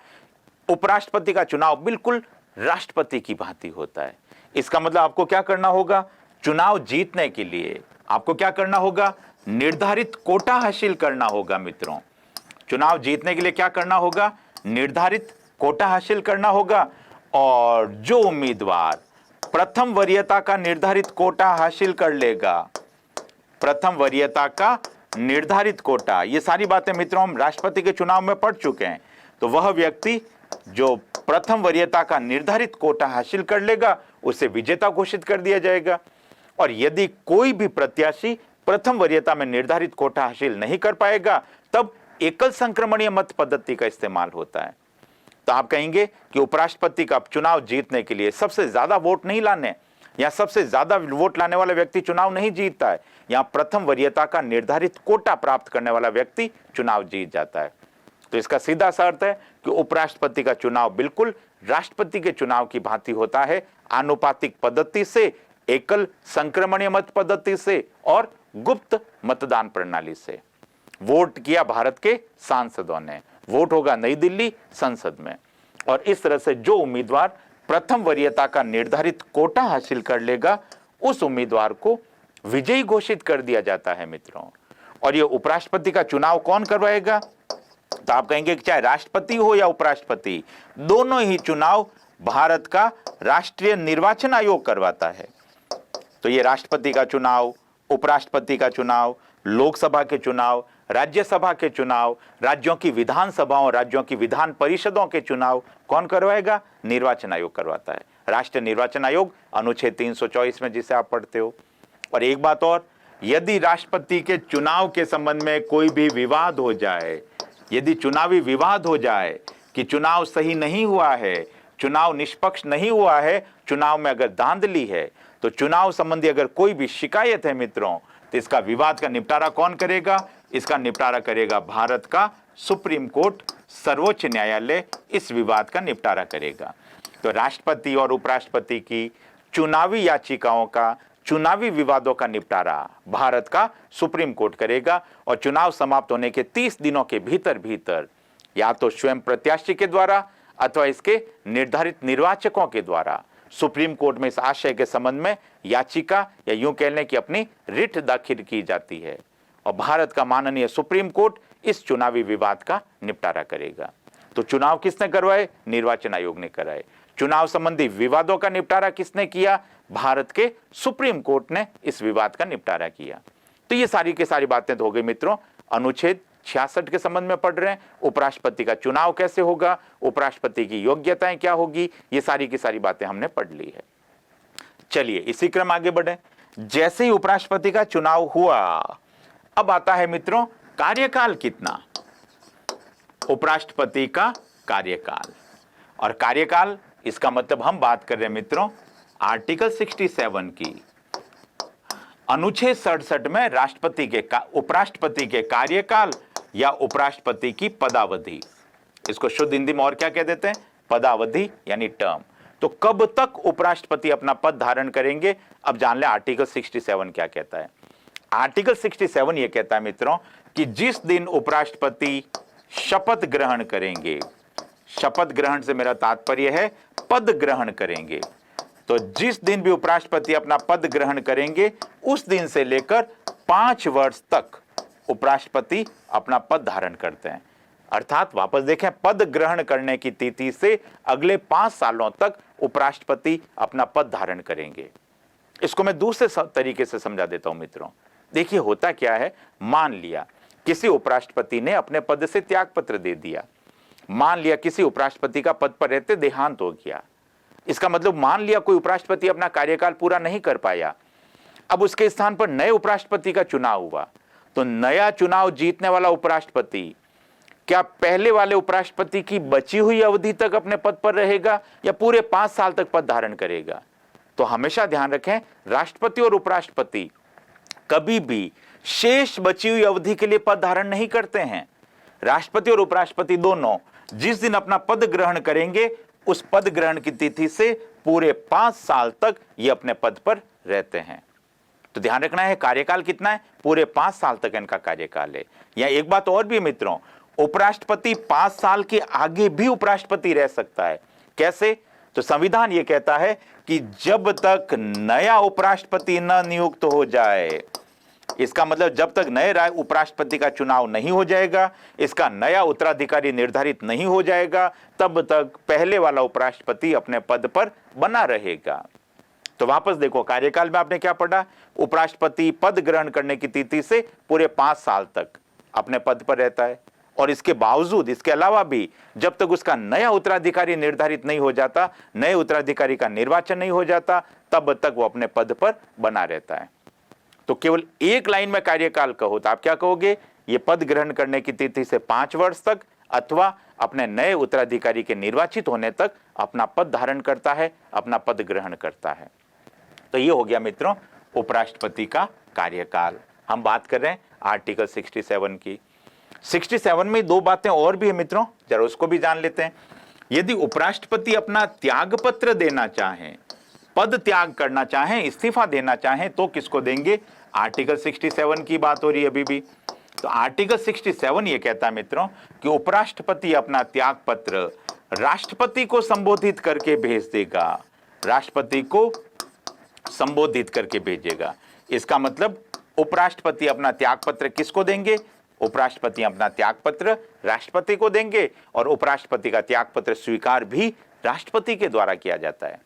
उपराष्ट्रपति का चुनाव बिल्कुल राष्ट्रपति की भांति होता है। इसका मतलब आपको क्या करना होगा? चुनाव जीतने के लिए आपको क्या करना होगा? निर्धारित कोटा हासिल करना होगा मित्रों। चुनाव जीतने के लिए क्या करना होगा? निर्धारित कोटा हासिल करना होगा। और जो उम्मीदवार प्रथम वरीयता का निर्धारित कोटा हासिल कर लेगा, प्रथम वरीयता का निर्धारित कोटा, ये सारी बातें मित्रों हम राष्ट्रपति के चुनाव में पढ़ चुके हैं। तो वह व्यक्ति जो प्रथम वरीयता का निर्धारित कोटा हासिल कर लेगा उसे विजेता घोषित कर दिया जाएगा। और यदि कोई भी प्रत्याशी प्रथम वरीयता में निर्धारित कोटा हासिल नहीं कर पाएगा, तब एकल संक्रमणीय मत पद्धति का इस्तेमाल होता है। तो आप कहेंगे कि उपराष्ट्रपति का चुनाव जीतने के लिए सबसे ज्यादा वोट नहीं लाने, या सबसे ज्यादा वोट लाने वाला व्यक्ति चुनाव नहीं जीतता है, यहां प्रथम वरीयता का निर्धारित कोटा प्राप्त करने वाला व्यक्ति चुनाव जीत जाता है। तो इसका सीधा सा अर्थ है कि उपराष्ट्रपति का चुनाव बिल्कुल राष्ट्रपति के चुनाव की भांति होता है, आनुपातिक पद्धति से, एकल संक्रमणीय मत पद्धति से और गुप्त मतदान प्रणाली से। वोट किया भारत के सांसदों ने, वोट होगा नई दिल्ली संसद में, और इस तरह से जो उम्मीदवार प्रथम वरीयता का निर्धारित कोटा हासिल कर लेगा उस उम्मीदवार को विजयी घोषित कर दिया जाता है मित्रों। और ये उपराष्ट्रपति का चुनाव कौन करवाएगा? तो आप कहेंगे कि चाहे राष्ट्रपति हो या उपराष्ट्रपति, दोनों ही चुनाव भारत का राष्ट्रीय निर्वाचन आयोग करवाता है। तो ये राष्ट्रपति का चुनाव, उपराष्ट्रपति का चुनाव, लोकसभा के चुनाव, राज्यसभा के चुनाव, राज्यों की विधानसभाओं, राज्यों की विधान परिषदों के चुनाव कौन करवाएगा? निर्वाचन आयोग करवाता है, राष्ट्रीय निर्वाचन आयोग, अनुच्छेद 324 में जिसे आप पढ़ते हो। और एक बात और, यदि राष्ट्रपति के चुनाव के संबंध में कोई भी विवाद हो जाए, यदि चुनावी विवाद हो जाए कि चुनाव सही नहीं हुआ है, चुनाव निष्पक्ष नहीं हुआ है, चुनाव में अगर धांधली है, तो चुनाव संबंधी अगर कोई भी शिकायत है मित्रों, तो इसका विवाद का निपटारा कौन करेगा? इसका निपटारा करेगा भारत का सुप्रीम कोर्ट, सर्वोच्च न्यायालय इस विवाद का निपटारा करेगा। तो राष्ट्रपति और उपराष्ट्रपति की चुनावी याचिकाओं का, चुनावी विवादों का निपटारा भारत का सुप्रीम कोर्ट करेगा और चुनाव समाप्त होने के 30 दिनों के भीतर भीतर या तो स्वयं प्रत्याशी के द्वारा अथवा इसके निर्धारित निर्वाचकों के द्वारा सुप्रीम कोर्ट में इस आशय के संबंध में याचिका या यूं कह लें कि अपनी रिट दाखिल की जाती है और भारत का माननीय सुप्रीम कोर्ट इस चुनावी विवाद का निपटारा करेगा। तो चुनाव किसने करवाए? निर्वाचन आयोग ने कराए। चुनाव संबंधी विवादों का निपटारा किसने किया? भारत के सुप्रीम कोर्ट ने इस विवाद का निपटारा किया। तो ये सारी की सारी बातें तो हो गई मित्रों, अनुच्छेद 66 के संबंध में पढ़ रहे हैं। उपराष्ट्रपति का चुनाव कैसे होगा, उपराष्ट्रपति की योग्यताएं क्या होगी, ये सारी की सारी बातें हमने पढ़ ली है। चलिए इसी क्रम आगे बढ़े। जैसे ही उपराष्ट्रपति का चुनाव हुआ, अब आता है मित्रों कार्यकाल कितना, उपराष्ट्रपति का कार्यकाल। और कार्यकाल इसका मतलब हम बात कर रहे हैं मित्रों आर्टिकल 67 की। अनुच्छेद 67 में राष्ट्रपति के उपराष्ट्रपति के कार्यकाल या उपराष्ट्रपति की पदावधि, इसको शुद्ध हिंदी में और क्या कह देते हैं? पदावधि यानी टर्म। तो कब तक उपराष्ट्रपति अपना पद धारण करेंगे? अब जान ले आर्टिकल 67 क्या कहता है। आर्टिकल 67 यह कहता है मित्रों कि जिस दिन उपराष्ट्रपति शपथ ग्रहण करेंगे, शपथ ग्रहण से मेरा तात्पर्य है पद ग्रहण करेंगे, तो जिस दिन भी उपराष्ट्रपति अपना पद ग्रहण करेंगे उस दिन से लेकर 5 वर्ष तक उपराष्ट्रपति अपना पद धारण करते हैं। अर्थात वापस देखें, पद ग्रहण करने की तिथि से अगले 5 सालों तक उपराष्ट्रपति अपना पद धारण करेंगे। इसको मैं दूसरे तरीके से समझा देता हूं मित्रों। देखिए होता क्या है, मान लिया किसी उपराष्ट्रपति ने अपने पद से त्यागपत्र दे दिया, मान लिया किसी उपराष्ट्रपति का पद पर रहते देहांत हो गया, इसका मतलब मान लिया कोई उपराष्ट्रपति अपना कार्यकाल पूरा नहीं कर पाया, अब उसके स्थान पर नए उपराष्ट्रपति का चुनाव हुआ, तो नया चुनाव जीतने वाला उपराष्ट्रपति क्या पहले वाले उपराष्ट्रपति की बची हुई अवधि तक अपने पद पर रहेगा या पूरे 5 साल तक पद धारण करेगा? तो हमेशा ध्यान रखें, राष्ट्रपति और उपराष्ट्रपति कभी भी शेष बची हुई अवधि के लिए पद धारण नहीं करते हैं। राष्ट्रपति और उपराष्ट्रपति दोनों जिस दिन अपना पद ग्रहण करेंगे उस पद ग्रहण की तिथि से पूरे 5 साल तक ये अपने पद पर रहते हैं। तो ध्यान रखना है कार्यकाल कितना है, पूरे 5 साल तक इनका कार्यकाल है। या एक बात और भी मित्रों, उपराष्ट्रपति 5 साल के आगे भी उपराष्ट्रपति रह सकता है। कैसे? तो संविधान ये कहता है कि जब तक नया उपराष्ट्रपति न नियुक्त हो जाए, इसका मतलब जब तक नए उपराष्ट्रपति का चुनाव नहीं हो जाएगा, इसका नया उत्तराधिकारी निर्धारित नहीं हो जाएगा, तब तक पहले वाला उपराष्ट्रपति अपने पद पर बना रहेगा। तो वापस देखो, कार्यकाल में आपने क्या पढ़ा? उपराष्ट्रपति पद ग्रहण करने की तिथि से पूरे 5 साल तक अपने पद पर रहता है और इसके बावजूद, इसके अलावा भी जब तक उसका नया उत्तराधिकारी निर्धारित नहीं हो जाता, नए उत्तराधिकारी का निर्वाचन नहीं हो जाता, तब तक वो अपने पद पर बना रहता है। तो केवल एक लाइन में कार्यकाल कहो तो आप क्या कहोगे? ये पद ग्रहण करने की तिथि से 5 वर्ष तक अथवा अपने नए उत्तराधिकारी के निर्वाचित होने तक अपना पद धारण करता है, अपना पद ग्रहण करता है। तो ये हो गया मित्रों उपराष्ट्रपति का कार्यकाल। हम बात कर रहे हैं आर्टिकल 67 की। 67 में 2 बातें और भी है मित्रों, जरा उसको भी जान लेते हैं। यदि उपराष्ट्रपति अपना त्यागपत्र देना चाहें, पद त्याग करना चाहें, इस्तीफा देना चाहें, तो किसको देंगे? आर्टिकल 67 की बात हो रही है अभी भी। तो आर्टिकल 67 ये कहता है मित्रों कि उपराष्ट्रपति अपना त्याग पत्र राष्ट्रपति को संबोधित करके भेज देगा, राष्ट्रपति को संबोधित करके भेजेगा। इसका मतलब उपराष्ट्रपति अपना त्याग पत्र किसको देंगे? उपराष्ट्रपति अपना त्याग पत्र राष्ट्रपति को देंगे और उपराष्ट्रपति का त्याग पत्र स्वीकार भी राष्ट्रपति के द्वारा किया जाता है।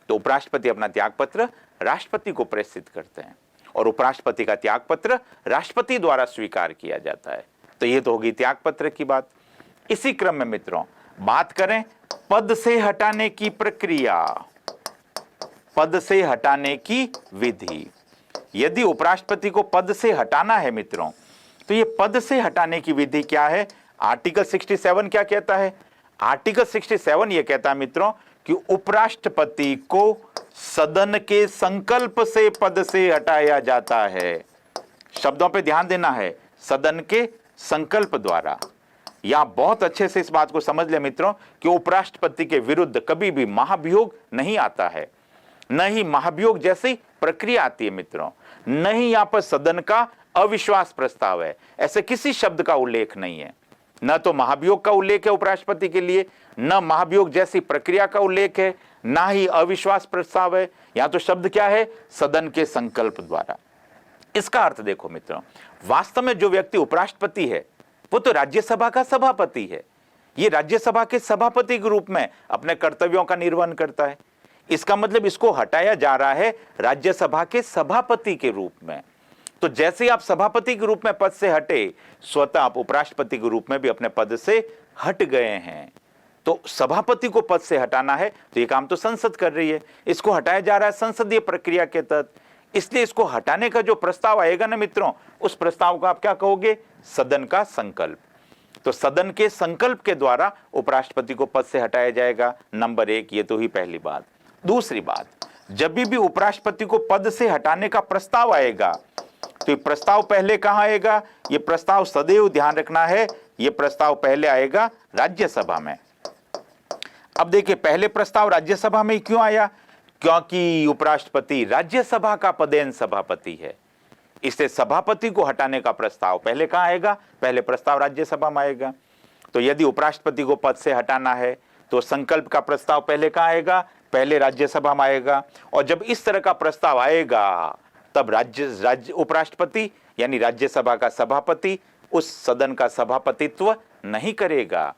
तो उपराष्ट्रपति अपना त्याग पत्र राष्ट्रपति को प्रेषित करते हैं और उपराष्ट्रपति का त्याग पत्र राष्ट्रपति द्वारा स्वीकार किया जाता है। तो ये तो होगी त्याग पत्र की बात। इसी क्रम में मित्रों बात करें पद से हटाने की प्रक्रिया, पद से हटाने की विधि। यदि उपराष्ट्रपति को पद से हटाना है मित्रों, तो ये पद से हटाने की विधि क्या है? आर्टिकल 67 क्या कहता है? आर्टिकल 67 ये कहता है मित्रों कि कि उपराष्ट्रपति को सदन के संकल्प से पद से हटाया जाता है। शब्दों पे ध्यान देना है, सदन के संकल्प द्वारा। यहां बहुत अच्छे से इस बात को समझ ले मित्रों कि उपराष्ट्रपति के विरुद्ध कभी भी महाभियोग नहीं आता है, न ही महाभियोग जैसी प्रक्रिया आती है मित्रों, न ही यहां पर सदन का अविश्वास प्रस्ताव है। ऐसे किसी शब्द का उल्लेख नहीं है, न तो महाभियोग का उल्लेख है उपराष्ट्रपति के लिए, न महाभियोग जैसी प्रक्रिया का उल्लेख है, ना ही अविश्वास प्रस्ताव है। यहां तो शब्द क्या है, सदन के संकल्प द्वारा। इसका अर्थ देखो मित्रों, वास्तव में जो व्यक्ति उपराष्ट्रपति है वो तो राज्यसभा का सभापति है। ये राज्यसभा के सभापति के रूप में अपने कर्तव्यों का निर्वहन करता है। इसका मतलब इसको हटाया जा रहा है राज्यसभा के सभापति के रूप में। तो जैसे ही आप सभापति के रूप में पद से हटे, स्वतः आप उपराष्ट्रपति के रूप में भी अपने पद से हट गए हैं। तो सभापति को पद से हटाना है तो ये काम तो संसद कर रही है, इसको हटाया जा रहा है संसदीय प्रक्रिया के तहत। इसलिए इसको हटाने का जो प्रस्ताव आएगा ना मित्रों, उस प्रस्ताव को आप क्या कहोगे, सदन का संकल्प। तो सदन के संकल्प के द्वारा उपराष्ट्रपति को पद से हटाया जाएगा, नंबर 1। ये तो ही पहली बात। दूसरी बात, जब भी उपराष्ट्रपति को पद से हटाने का प्रस्ताव आएगा तो ये प्रस्ताव पहले कहां आएगा, ये प्रस्ताव सदैव ध्यान रखना है, ये प्रस्ताव पहले आएगा राज्यसभा में। अब देखिए, पहले प्रस्ताव राज्यसभा में क्यों आया, क्योंकि उपराष्ट्रपति राज्यसभा का पदेन सभापति है। इससे सभापति को हटाने का प्रस्ताव पहले कहां आएगा, पहले प्रस्ताव राज्यसभा में आएगा। तो यदि उपराष्ट्रपति को पद से हटाना है तो संकल्प का प्रस्ताव पहले कहां आएगा, पहले राज्यसभा में आएगा। और जब इस तरह का प्रस्ताव आएगा तब राज्य उपराष्ट्रपति यानी राज्यसभा का सभापति उस सदन का सभापतित्व नहीं करेगा,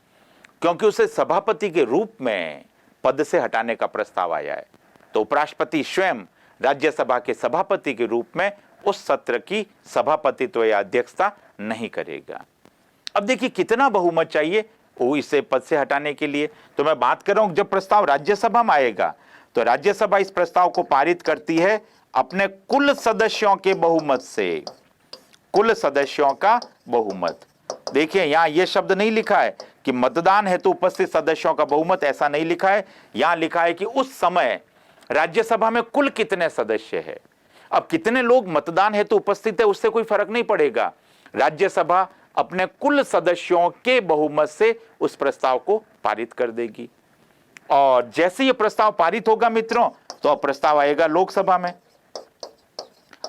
क्योंकि उसे सभापति के रूप में पद से हटाने का प्रस्ताव आया है। तो उपराष्ट्रपति स्वयं राज्यसभा के सभापति के रूप में उस सत्र की सभापतित्व या अध्यक्षता नहीं करेगा। अब देखिए कितना बहुमत चाहिए वो इसे पद से हटाने के लिए। तो मैं बात कर रहा हूं, जब प्रस्ताव राज्यसभा में आएगा तो राज्यसभा इस प्रस्ताव को पारित करती है अपने कुल सदस्यों के बहुमत से, कुल सदस्यों का बहुमत। देखिए यहां यह शब्द नहीं लिखा है कि मतदान हेतु उपस्थित सदस्यों का बहुमत, ऐसा नहीं लिखा है। यहां लिखा है कि उस समय राज्यसभा में कुल कितने सदस्य है। अब कितने लोग मतदान हेतु उपस्थित है उससे कोई फर्क नहीं पड़ेगा, राज्यसभा अपने कुल सदस्यों के बहुमत से उस प्रस्ताव को पारित कर देगी। और जैसे ये प्रस्ताव पारित होगा मित्रों तो अब प्रस्ताव आएगा लोकसभा में।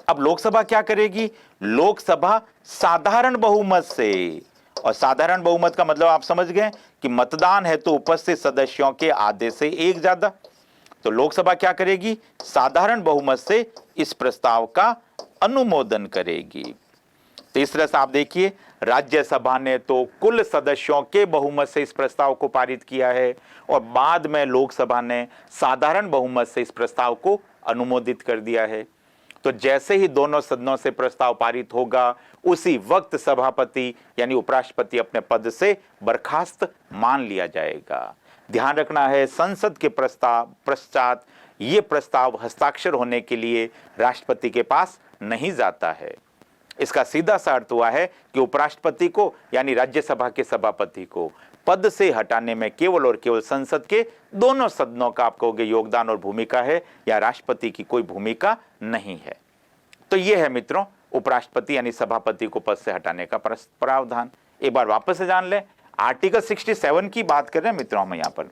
अब लोकसभा क्या करेगी, लोकसभा साधारण बहुमत से, और साधारण बहुमत का मतलब आप समझ गए कि मतदान हेतु उपस्थित सदस्यों के आधे से एक ज्यादा। तो लोकसभा क्या करेगी, साधारण बहुमत से इस प्रस्ताव का अनुमोदन करेगी। तो इस तरह से आप देखिए, राज्यसभा ने तो कुल सदस्यों के बहुमत से इस प्रस्ताव को पारित किया है और बाद में लोकसभा ने साधारण बहुमत से इस प्रस्ताव को अनुमोदित कर दिया है। तो जैसे ही दोनों सदनों से प्रस्ताव पारित होगा उसी वक्त सभापति यानी उपराष्ट्रपति अपने पद से बर्खास्त मान लिया जाएगा। ध्यान रखना है, संसद के पश्चात ये प्रस्ताव हस्ताक्षर होने के लिए राष्ट्रपति के पास नहीं जाता है। इसका सीधा सा अर्थ हुआ है कि उपराष्ट्रपति को यानी राज्यसभा के सभापति को पद से हटाने में केवल और केवल संसद के दोनों सदनों का आप कहोगे योगदान और भूमिका है, या राष्ट्रपति की कोई भूमिका नहीं है। तो यह है मित्रों उपराष्ट्रपति यानी सभापति को पद से हटाने का प्रावधान। एक बार वापस से जान लें, आर्टिकल 67 की बात कर रहे हैं मित्रों हम यहाँ पर।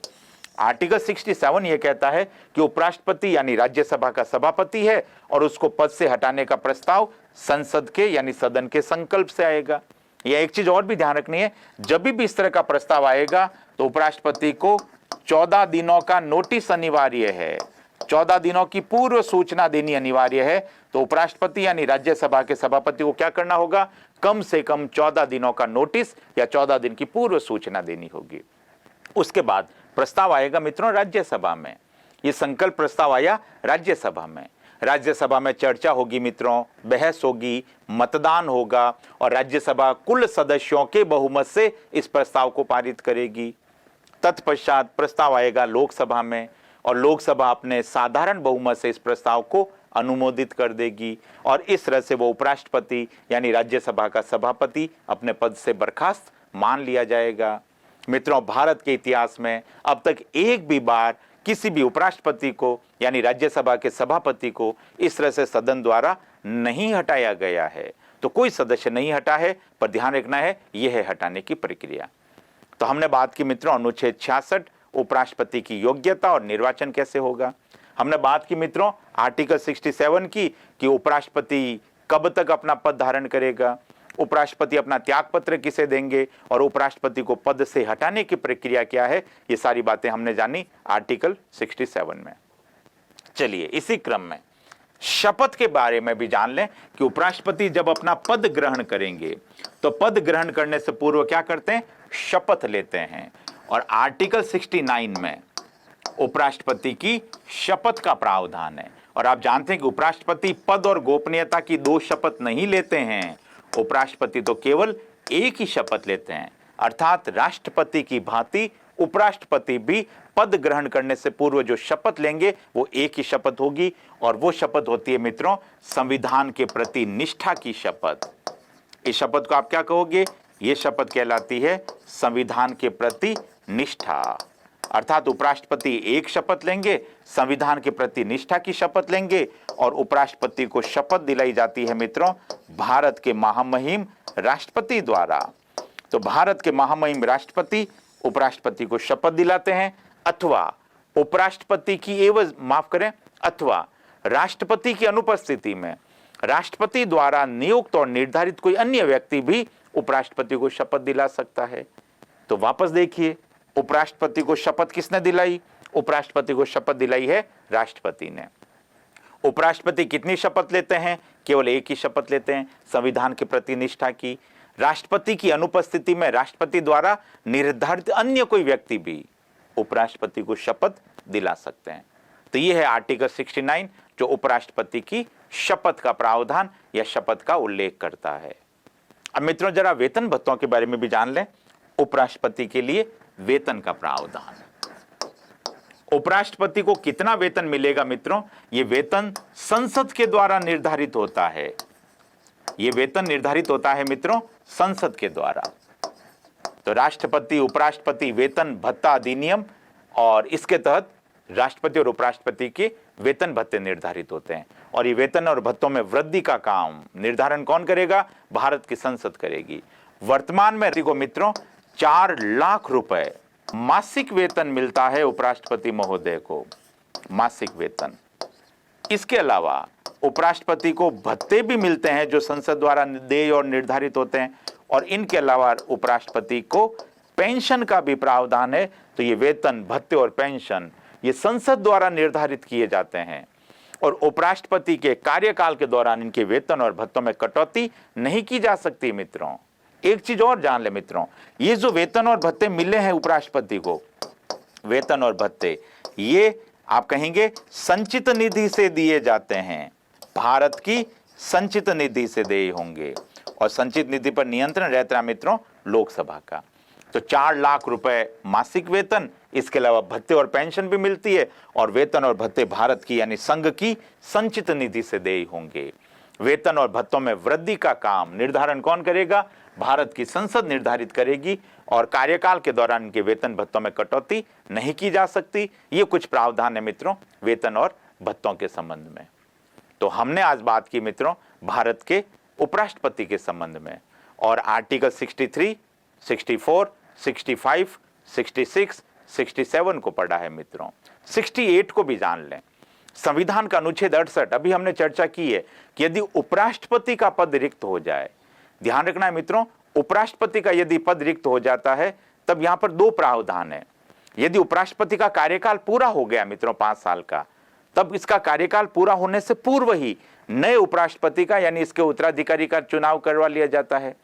आर्टिकल 67 यह कहता है कि उपराष्ट्रपति यानी राज्यसभा का सभापति है और उसको पद से हटाने का प्रस्ताव संसद के यानी सदन के संकल्प से आएगा। यह एक चीज और भी ध्यान रखनी है, जब भी इस तरह का प्रस्ताव आएगा तो उपराष्ट्रपति को 14 दिनों का नोटिस अनिवार्य है, 14 दिनों की पूर्व सूचना देनी अनिवार्य है। तो उपराष्ट्रपति यानी राज्यसभा के सभापति को क्या करना होगा, कम से कम 14 दिनों का नोटिस या 14 दिन की पूर्व सूचना देनी होगी। उसके बाद प्रस्ताव आएगा मित्रों राज्यसभा में। ये संकल्प प्रस्ताव आया राज्यसभा में, राज्यसभा में चर्चा होगी मित्रों, बहस होगी, मतदान होगा और राज्यसभा कुल सदस्यों के बहुमत से इस प्रस्ताव को पारित करेगी। तत्पश्चात प्रस्ताव आएगा लोकसभा में और लोकसभा अपने साधारण बहुमत से इस प्रस्ताव को अनुमोदित कर देगी और इस तरह से वो उपराष्ट्रपति यानी राज्यसभा का सभापति अपने पद से बर्खास्त मान लिया जाएगा। मित्रों, भारत के इतिहास में अब तक एक भी बार किसी भी उपराष्ट्रपति को यानी राज्यसभा के सभापति को इस तरह से सदन द्वारा नहीं हटाया गया है। तो कोई सदस्य नहीं हटा है, पर ध्यान रखना है यह है हटाने की प्रक्रिया। तो हमने बात की मित्रों अनुच्छेद 66 उपराष्ट्रपति की योग्यता और निर्वाचन कैसे होगा। हमने बात की मित्रों आर्टिकल 67 की कि उपराष्ट्रपति कब तक अपना पद धारण करेगा, उपराष्ट्रपति अपना त्यागपत्र किसे देंगे और उपराष्ट्रपति को पद से हटाने की प्रक्रिया क्या है। ये सारी बातें हमने जानी आर्टिकल 67 में। चलिए इसी क्रम में शपथ के बारे में भी जान लें कि उपराष्ट्रपति जब अपना पद ग्रहण करेंगे तो पद ग्रहण करने से पूर्व क्या करते हैं, शपथ लेते हैं। और आर्टिकल 69 में उपराष्ट्रपति की शपथ का प्रावधान है। और आप जानते हैं कि उपराष्ट्रपति पद और गोपनीयता की दो शपथ नहीं लेते हैं, उपराष्ट्रपति तो केवल एक ही शपथ लेते हैं। अर्थात राष्ट्रपति की भांति उपराष्ट्रपति भी पद ग्रहण करने से पूर्व जो शपथ लेंगे वो एक ही शपथ होगी, और वो शपथ होती है मित्रों संविधान के प्रति निष्ठा की शपथ। इस शपथ को आप क्या कहोगे, ये शपथ कहलाती है संविधान के प्रति निष्ठा। अर्थात उपराष्ट्रपति एक शपथ लेंगे, संविधान के प्रति निष्ठा की शपथ लेंगे, और उपराष्ट्रपति को शपथ दिलाई जाती है मित्रों भारत के महामहिम राष्ट्रपति द्वारा। तो भारत के महामहिम राष्ट्रपति उपराष्ट्रपति को शपथ दिलाते हैं, अथवा उपराष्ट्रपति की एवज माफ करें अथवा राष्ट्रपति की अनुपस्थिति में राष्ट्रपति द्वारा नियुक्त और निर्धारित कोई अन्य व्यक्ति भी उपराष्ट्रपति को शपथ दिला सकता है। तो वापस देखिए, उपराष्ट्रपति को शपथ किसने दिलाई, उपराष्ट्रपति को शपथ दिलाई है राष्ट्रपति ने। उपराष्ट्रपति कितनी शपथ लेते हैं, केवल एक ही शपथ लेते हैं संविधान के प्रति निष्ठा की। राष्ट्रपति की अनुपस्थिति में राष्ट्रपति द्वारा निर्धारित अन्य कोई व्यक्ति भी उपराष्ट्रपति को शपथ दिला सकते हैं। तो यह है आर्टिकल 69 जो उपराष्ट्रपति की शपथ का प्रावधान या शपथ का उल्लेख करता है। अब मित्रों जरा वेतन भत्तों के बारे में भी जान लें। उपराष्ट्रपति के लिए वेतन का प्रावधान, उपराष्ट्रपति को कितना वेतन मिलेगा मित्रों, यह वेतन संसद के द्वारा निर्धारित होता है। यह वेतन निर्धारित होता है मित्रों संसद के द्वारा। तो राष्ट्रपति उपराष्ट्रपति वेतन भत्ता अधिनियम, और इसके तहत राष्ट्रपति और उपराष्ट्रपति के वेतन भत्ते निर्धारित होते हैं। और ये वेतन और भत्तों में वृद्धि का काम निर्धारण कौन करेगा, भारत की संसद करेगी। वर्तमान में को मित्रों 4 लाख रुपए मासिक वेतन मिलता है उपराष्ट्रपति महोदय को, मासिक वेतन। इसके अलावा उपराष्ट्रपति को भत्ते भी मिलते हैं जो संसद द्वारा देय और निर्धारित होते हैं, और इनके अलावा उपराष्ट्रपति को पेंशन का भी प्रावधान है। तो ये वेतन भत्ते और पेंशन ये संसद द्वारा निर्धारित किए जाते हैं, और उपराष्ट्रपति के कार्यकाल के दौरान इनके वेतन और भत्तों में कटौती नहीं की जा सकती। मित्रों एक चीज और जान ले मित्रों, ये जो वेतन और भत्ते मिले हैं उपराष्ट्रपति को, वेतन और भत्ते ये आप कहेंगे संचित निधि से दिए जाते हैं, भारत की संचित निधि से देय होंगे, और संचित निधि पर नियंत्रण रहता है मित्रों लोकसभा का। तो 4 लाख रुपए मासिक वेतन, इसके अलावा भत्ते और पेंशन भी मिलती है, और वेतन और भत्ते भारत की यानी संघ की संचित निधि से देय होंगे। वेतन और भत्तों में वृद्धि का काम निर्धारण कौन करेगा, भारत की संसद निर्धारित करेगी, और कार्यकाल के दौरान इनके वेतन भत्तों में कटौती नहीं की जा सकती। ये कुछ प्रावधान है मित्रों वेतन और भत्तों के संबंध में। तो हमने आज बात की मित्रों भारत के उपराष्ट्रपति के संबंध में, और आर्टिकल 63, 64, 65, 66, 67 को पढ़ा है मित्रों। 68 को भी जान लें। संविधान का अनुच्छेद 68 अभी हमने चर्चा की है कि यदि उपराष्ट्रपति का पद रिक्त हो जाए, ध्यान रखना है मित्रों, उपराष्ट्रपति का यदि पद रिक्त हो जाता है तब यहां पर 2 प्रावधान है। यदि उपराष्ट्रपति का कार्यकाल पूरा हो गया मित्रों 5 साल का, तब इसका कार्यकाल पूरा होने से पूर्व ही नए उपराष्ट्रपति का यानी इसके उत्तराधिकारी का चुनाव करवा लिया जाता है।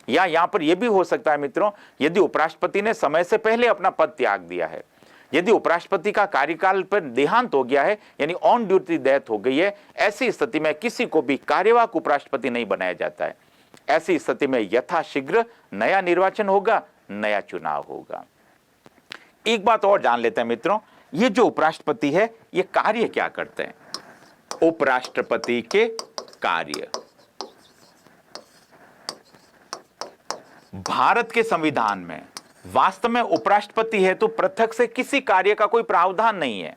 या यहां पर यह भी हो सकता है मित्रों, यदि उपराष्ट्रपति ने समय से पहले अपना पद त्याग दिया है, यदि उपराष्ट्रपति का कार्यकाल पर देहांत हो गया है यानी ऑन ड्यूटी डेथ हो गई है, ऐसी स्थिति में किसी को भी कार्यवाहक उपराष्ट्रपति नहीं बनाया जाता है। ऐसी स्थिति में यथाशीघ्र नया निर्वाचन होगा, नया चुनाव होगा। एक बात और जान लेते हैं मित्रों, ये जो उपराष्ट्रपति है ये कार्य क्या करते हैं। उपराष्ट्रपति के कार्य, भारत के संविधान में वास्तव में उपराष्ट्रपति है तो पृथक से किसी कार्य का कोई प्रावधान नहीं है।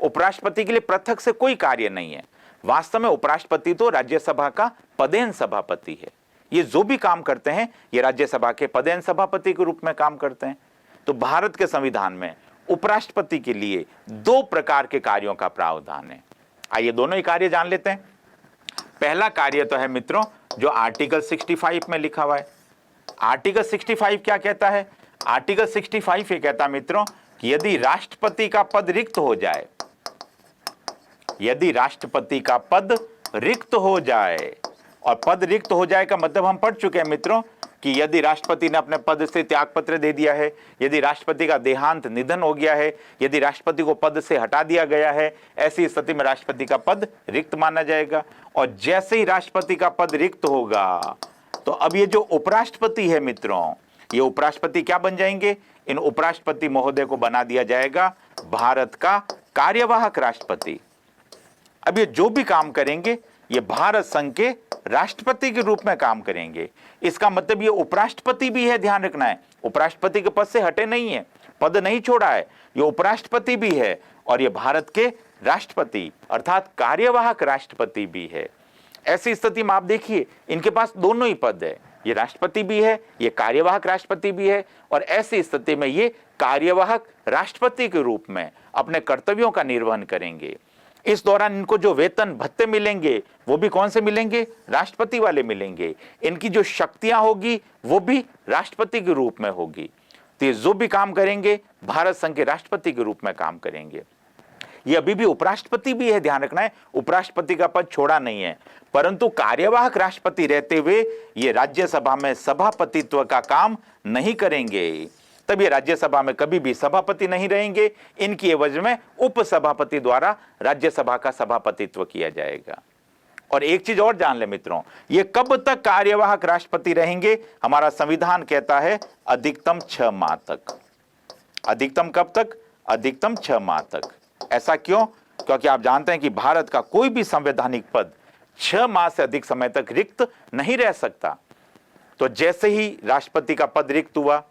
उपराष्ट्रपति के लिए पृथक से कोई कार्य नहीं है। वास्तव में उपराष्ट्रपति तो राज्यसभा का पदेन सभापति है। ये जो भी काम करते हैं ये राज्यसभा के पदेन सभापति के रूप में काम करते हैं। तो भारत के संविधान में उपराष्ट्रपति के लिए दो प्रकार के कार्यों का प्रावधान है। आइए दोनों ही कार्य जान लेते हैं। पहला कार्य तो है मित्रों जो आर्टिकल 65 में लिखा हुआ है। आर्टिकल 65 क्या कहता है? आर्टिकल 65 ये कहता है मित्रों कि यदि राष्ट्रपति का पद रिक्त हो जाए, यदि राष्ट्रपति का पद रिक्त हो जाए, और पद रिक्त हो जाए का मतलब हम पढ़ चुके हैं मित्रों कि यदि राष्ट्रपति ने अपने पद से त्यागपत्र दे दिया है, यदि राष्ट्रपति का देहांत निधन हो गया है, यदि राष्ट्रपति को पद से हटा दिया गया है, ऐसी स्थिति में राष्ट्रपति का पद रिक्त माना जाएगा। और जैसे ही राष्ट्रपति का पद रिक्त होगा तो अब ये जो उपराष्ट्रपति है मित्रों, ये उपराष्ट्रपति क्या बन जाएंगे? इन उपराष्ट्रपति महोदय को बना दिया जाएगा भारत का कार्यवाहक राष्ट्रपति। अब ये जो भी काम करेंगे ये भारत संघ के राष्ट्रपति के रूप में काम करेंगे। इसका मतलब ये उपराष्ट्रपति भी है, ध्यान रखना है, उपराष्ट्रपति के पद से हटे नहीं है, पद नहीं छोड़ा है, ये उपराष्ट्रपति भी है और ये भारत के राष्ट्रपति अर्थात कार्यवाहक राष्ट्रपति भी है। ऐसी स्थिति में आप देखिए इनके पास दोनों ही पद है, ये राष्ट्रपति भी है, ये कार्यवाहक राष्ट्रपति भी है, और ऐसी स्थिति में ये कार्यवाहक राष्ट्रपति के रूप में अपने कर्तव्यों का निर्वहन करेंगे। इस दौरान इनको जो वेतन भत्ते मिलेंगे वो भी कौन से मिलेंगे? राष्ट्रपति वाले मिलेंगे। इनकी जो शक्तियां होगी वो भी राष्ट्रपति के रूप में होगी। तो ये जो भी काम करेंगे भारत संघ के राष्ट्रपति के रूप में काम करेंगे। ये अभी भी उपराष्ट्रपति भी है, ध्यान रखना है, उपराष्ट्रपति का पद छोड़ा नहीं है, परंतु कार्यवाहक राष्ट्रपति रहते हुए ये राज्यसभा में सभापतित्व का काम नहीं करेंगे। तब ये राज्यसभा में कभी भी सभापति नहीं रहेंगे। इनकी एवज में उपसभापति द्वारा राज्यसभा का सभापतित्व किया जाएगा। और एक चीज और जान ले मित्रों, ये कब तक कार्यवाहक राष्ट्रपति रहेंगे? हमारा संविधान कहता है अधिकतम 6 माह तक। अधिकतम कब तक? अधिकतम 6 माह तक। ऐसा क्यों? क्योंकि आप जानते हैं कि भारत का कोई भी संवैधानिक पद 6 माह से अधिक समय तक रिक्त नहीं रह सकता। तो जैसे ही राष्ट्रपति का पद रिक्त हुआ,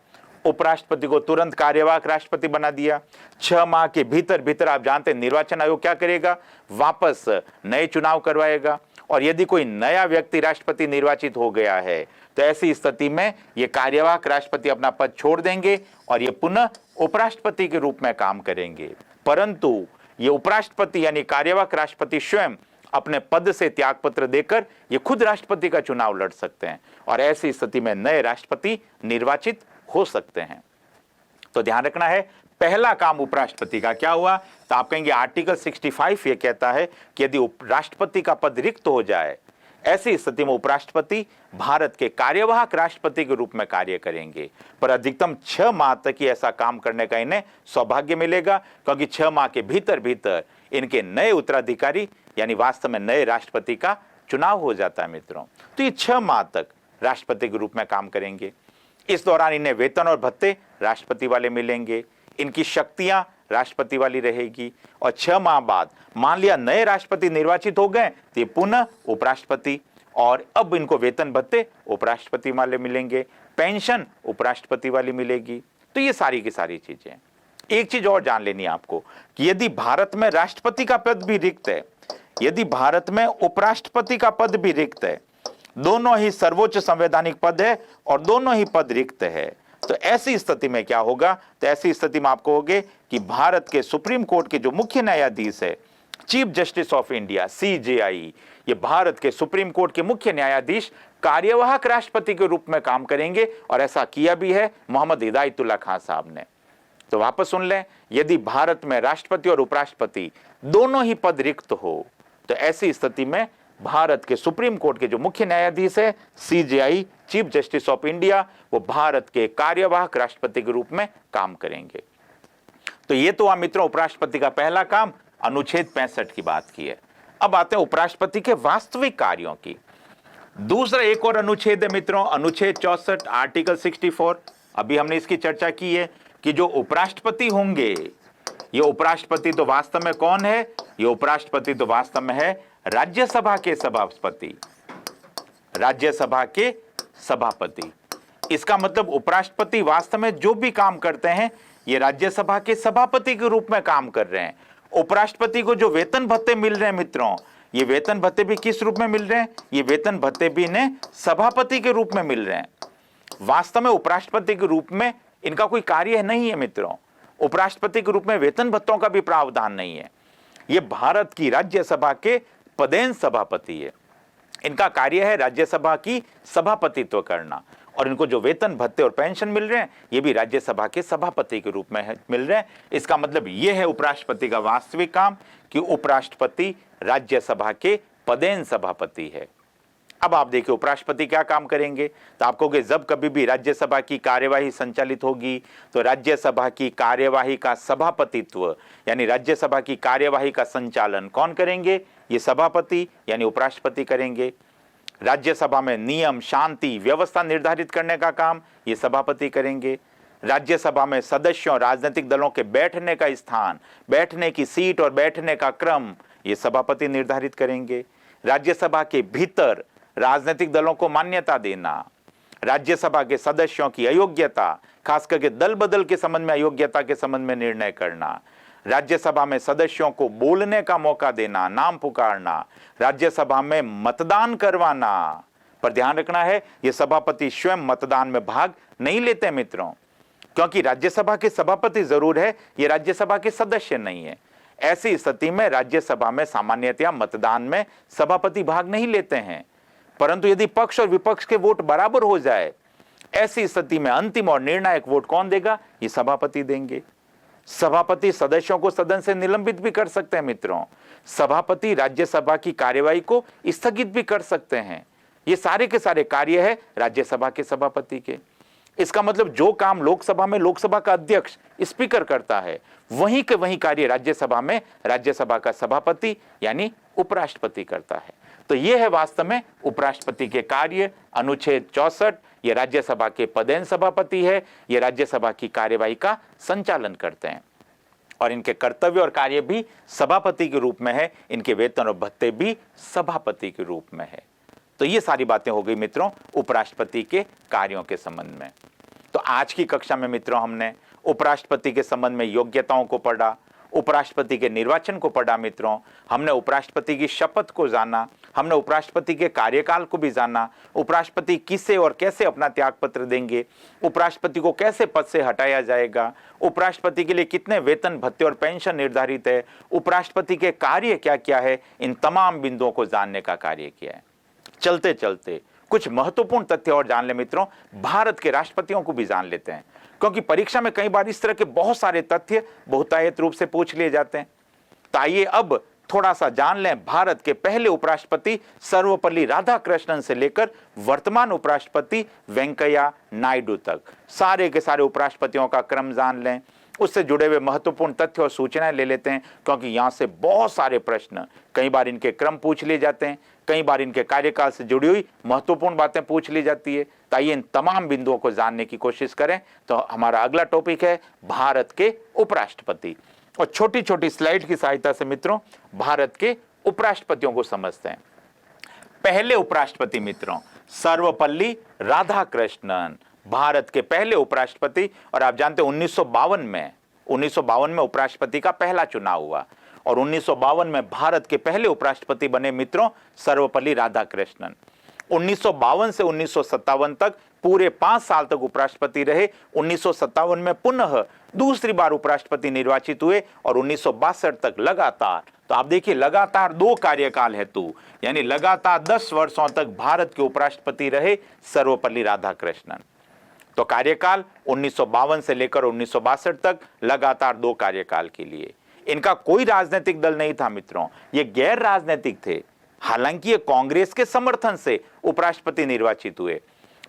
उपराष्ट्रपति को तुरंत कार्यवाहक राष्ट्रपति बना दिया। 6 माह के भीतर भीतर आप जानते हैं निर्वाचन आयोग क्या करेगा? वापस नए चुनाव करवाएगा। और यदि कोई नया व्यक्ति राष्ट्रपति निर्वाचित हो गया है तो ऐसी स्थिति में ये कार्यवाहक राष्ट्रपति अपना पद छोड़ देंगे और ये पुनः उपराष्ट्रपति के रूप में काम करेंगे। परंतु ये उपराष्ट्रपति यानी कार्यवाहक राष्ट्रपति स्वयं अपने पद से त्यागपत्र देकर ये खुद राष्ट्रपति का चुनाव लड़ सकते हैं और ऐसी स्थिति में नए राष्ट्रपति निर्वाचित हो सकते हैं। तो ध्यान रखना है, पहला काम उपराष्ट्रपति का क्या हुआ? तो आप कहेंगे आर्टिकल 65 ये कहता है कि यदि राष्ट्रपति का पद रिक्त हो जाए, ऐसी स्थिति में उपराष्ट्रपति भारत के कार्यवाहक राष्ट्रपति के रूप में कार्य करेंगे। पर अधिकतम 6 माह तक ही ऐसा काम करने का इन्हें सौभाग्य मिलेगा, क्योंकि 6 माह के भीतर भीतर इनके नए उत्तराधिकारी यानी वास्तव में नए राष्ट्रपति का चुनाव हो जाता है मित्रों। तो ये 6 माह तक राष्ट्रपति के रूप में काम करेंगे। इस दौरान इन्हें वेतन और भत्ते राष्ट्रपति वाले मिलेंगे, इनकी शक्तियां राष्ट्रपति वाली रहेगी। और 6 माह बाद मान लिया नए राष्ट्रपति निर्वाचित हो गए तो ये पुनः उपराष्ट्रपति, और अब इनको वेतन भत्ते उपराष्ट्रपति वाले मिलेंगे, पेंशन उपराष्ट्रपति वाली मिलेगी। तो ये सारी की सारी चीजें। एक चीज और जान लेनी है आपको कि यदि भारत में राष्ट्रपति का पद भी रिक्त है, यदि भारत में उपराष्ट्रपति का पद भी रिक्त है, दोनों ही सर्वोच्च संवैधानिक पद है और दोनों ही पद रिक्त है, तो ऐसी स्थिति में क्या होगा? तो ऐसी स्थिति में आप कहोगे कि भारत के सुप्रीम कोर्ट के जो मुख्य न्यायाधीश है, chief justice of India CJI, ये भारत के सुप्रीम कोर्ट के मुख्य न्यायाधीश कार्यवाहक राष्ट्रपति के रूप में काम करेंगे। और ऐसा किया भी है मोहम्मद हिदायतुल्ला खान साहब ने। तो वापस सुन लें, यदि भारत में राष्ट्रपति और उपराष्ट्रपति दोनों ही पद रिक्त हो तो ऐसी स्थिति में भारत के सुप्रीम कोर्ट के जो मुख्य न्यायाधीश है CJI, chief justice of India, वो भारत के कार्यवाहक राष्ट्रपति के रूप में काम करेंगे। तो ये तो मित्रों उपराष्ट्रपति का पहला काम, अनुच्छेद 65 की बात की है। अब आते हैं उपराष्ट्रपति के वास्तविक कार्यों की। दूसरा एक और अनुच्छेद है मित्रों, अनुच्छेद 64 आर्टिकल 64। अभी हमने इसकी चर्चा की है कि जो उपराष्ट्रपति होंगे, ये उपराष्ट्रपति तो वास्तव में कौन है? ये उपराष्ट्रपति तो वास्तव में है राज्यसभा के सभापति, राज्यसभा के सभापति। इसका मतलब उपराष्ट्रपति वास्तव में जो भी काम करते हैं ये राज्यसभा के सभापति के रूप में काम कर रहे हैं। उपराष्ट्रपति को जो वेतन भत्ते मिल रहे हैं मित्रों, ये वेतन भत्ते भी किस रूप में मिल रहे हैं? ये वेतन भत्ते भी इन्हें सभापति के रूप में मिल रहे हैं। वास्तव में उपराष्ट्रपति के रूप में इनका कोई कार्य नहीं है मित्रों। उपराष्ट्रपति के रूप में वेतन भत्तों का भी प्रावधान नहीं है। ये भारत की राज्यसभा के पदेन सभापति है। इनका कार्य है राज्यसभा की सभापतित्व करना, और इनको जो वेतन भत्ते और पेंशन मिल रहे हैं ये भी राज्यसभा के सभापति के रूप में मिल रहे हैं। इसका मतलब ये है उपराष्ट्रपति का वास्तविक काम कि उपराष्ट्रपति राज्यसभा के पदेन सभापति है। अब आप देखिए उपराष्ट्रपति क्या काम करेंगे, तो आप कहोगे जब कभी भी राज्यसभा की कार्यवाही संचालित होगी तो राज्यसभा की कार्यवाही का सभापतित्व यानी राज्यसभा की कार्यवाही का संचालन कौन करेंगे? ये सभापति यानी उपराष्ट्रपति करेंगे। राज्यसभा में नियम, शांति, व्यवस्था निर्धारित करने का काम ये सभापति करेंगे। राज्यसभा में सदस्यों, राजनीतिक दलों के बैठने का स्थान, बैठने की सीट और बैठने का क्रम ये सभापति निर्धारित करेंगे। राज्यसभा के भीतर राजनीतिक दलों को मान्यता देना, राज्यसभा के सदस्यों की अयोग्यता, खास करके दल बदल के संबंध में अयोग्यता के संबंध में निर्णय करना, राज्यसभा में सदस्यों को बोलने का मौका देना, नाम पुकारना, राज्यसभा में मतदान करवाना। पर ध्यान रखना है ये सभापति स्वयं मतदान में भाग नहीं लेते मित्रों, क्योंकि राज्यसभा के सभापति जरूर है, ये राज्यसभा के सदस्य नहीं है। ऐसी स्थिति में राज्यसभा में सामान्यतया मतदान में सभापति भाग नहीं लेते हैं, परंतु यदि पक्ष और विपक्ष के वोट बराबर हो जाए ऐसी स्थिति में अंतिम और निर्णायक वोट कौन देगा? ये सभापति देंगे। सभापति सदस्यों को सदन से निलंबित भी कर सकते हैं मित्रों। सभापति राज्यसभा की कार्यवाही को स्थगित भी कर सकते हैं। ये सारे के सारे कार्य है राज्यसभा के सभापति के। इसका मतलब जो काम लोकसभा में लोकसभा का अध्यक्ष स्पीकर करता है वहीं के वहीं कार्य राज्यसभा में राज्यसभा का सभापति यानी उपराष्ट्रपति करता है। तो यह है वास्तव में उपराष्ट्रपति के कार्य। अनुच्छेद 64 ये राज्यसभा के पदेन सभापति है, ये राज्यसभा की कार्यवाही का संचालन करते हैं और इनके कर्तव्य और कार्य भी सभापति के रूप में है, इनके वेतन और भत्ते भी सभापति के रूप में है। तो ये सारी बातें हो गई मित्रों उपराष्ट्रपति के कार्यों के संबंध में। तो आज की कक्षा में मित्रों हमने उपराष्ट्रपति के संबंध में योग्यताओं को पढ़ा, उपराष्ट्रपति के निर्वाचन को पढ़ा मित्रों, हमने उपराष्ट्रपति की शपथ को जाना, हमने उपराष्ट्रपति के कार्यकाल को भी जाना, उपराष्ट्रपति किसे और कैसे अपना त्यागपत्र देंगे, उपराष्ट्रपति को कैसे पद से हटाया जाएगा, उपराष्ट्रपति के लिए कितने वेतन भत्ते और पेंशन निर्धारित है, उपराष्ट्रपति के कार्य क्या क्या है, इन तमाम बिंदुओं को जानने का कार्य किया है। चलते चलते कुछ महत्वपूर्ण तथ्य और जान ले मित्रों, भारत के राष्ट्रपतियों को भी जान लेते हैं, क्योंकि परीक्षा में कई बार इस तरह के बहुत सारे तथ्य बहुतायत रूप से पूछ लिए जाते हैं। तो आइए अब थोड़ा सा जान लें भारत के पहले उपराष्ट्रपति सर्वपल्ली राधाकृष्णन से लेकर वर्तमान उपराष्ट्रपति वेंकैया नायडू तक सारे के सारे उपराष्ट्रपतियों का क्रम जान लें, उससे जुड़े हुए महत्वपूर्ण तथ्य और सूचनाएं ले लेते हैं, क्योंकि यहां से बहुत सारे प्रश्न कई बार इनके क्रम पूछ लिए जाते हैं, कई बार इनके कार्यकाल से जुड़ी हुई महत्वपूर्ण बातें पूछ ली जाती है। तो आइए इन तमाम बिंदुओं को जानने की कोशिश करें। तो हमारा अगला टॉपिक है भारत के उपराष्ट्रपति, और छोटी छोटी स्लाइड की सहायता से मित्रों भारत के उपराष्ट्रपतियों को समझते हैं। पहले उपराष्ट्रपति मित्रों सर्वपल्ली राधाकृष्णन, भारत के पहले उपराष्ट्रपति। और आप जानते हैं 1952 में उपराष्ट्रपति का पहला चुनाव हुआ और 1952 में भारत के पहले उपराष्ट्रपति बने मित्रों सर्वपल्ली राधाकृष्णन। 1952 से 1957 तक पूरे 5 साल तक उपराष्ट्रपति रहे। 1957 में पुनः दूसरी बार उपराष्ट्रपति निर्वाचित हुए और 1962 तक लगातार, तो आप देखिए लगातार 2 कार्यकाल हेतु यानी लगातार 10 वर्षों तक भारत के उपराष्ट्रपति रहे सर्वपल्ली राधाकृष्णन। तो कार्यकाल 1952 से लेकर 1962 तक लगातार 2 कार्यकाल के लिए। इनका कोई राजनीतिक दल नहीं था मित्रों, ये गैर राजनीतिक थे। हालांकि ये कांग्रेस के समर्थन से उपराष्ट्रपति निर्वाचित हुए,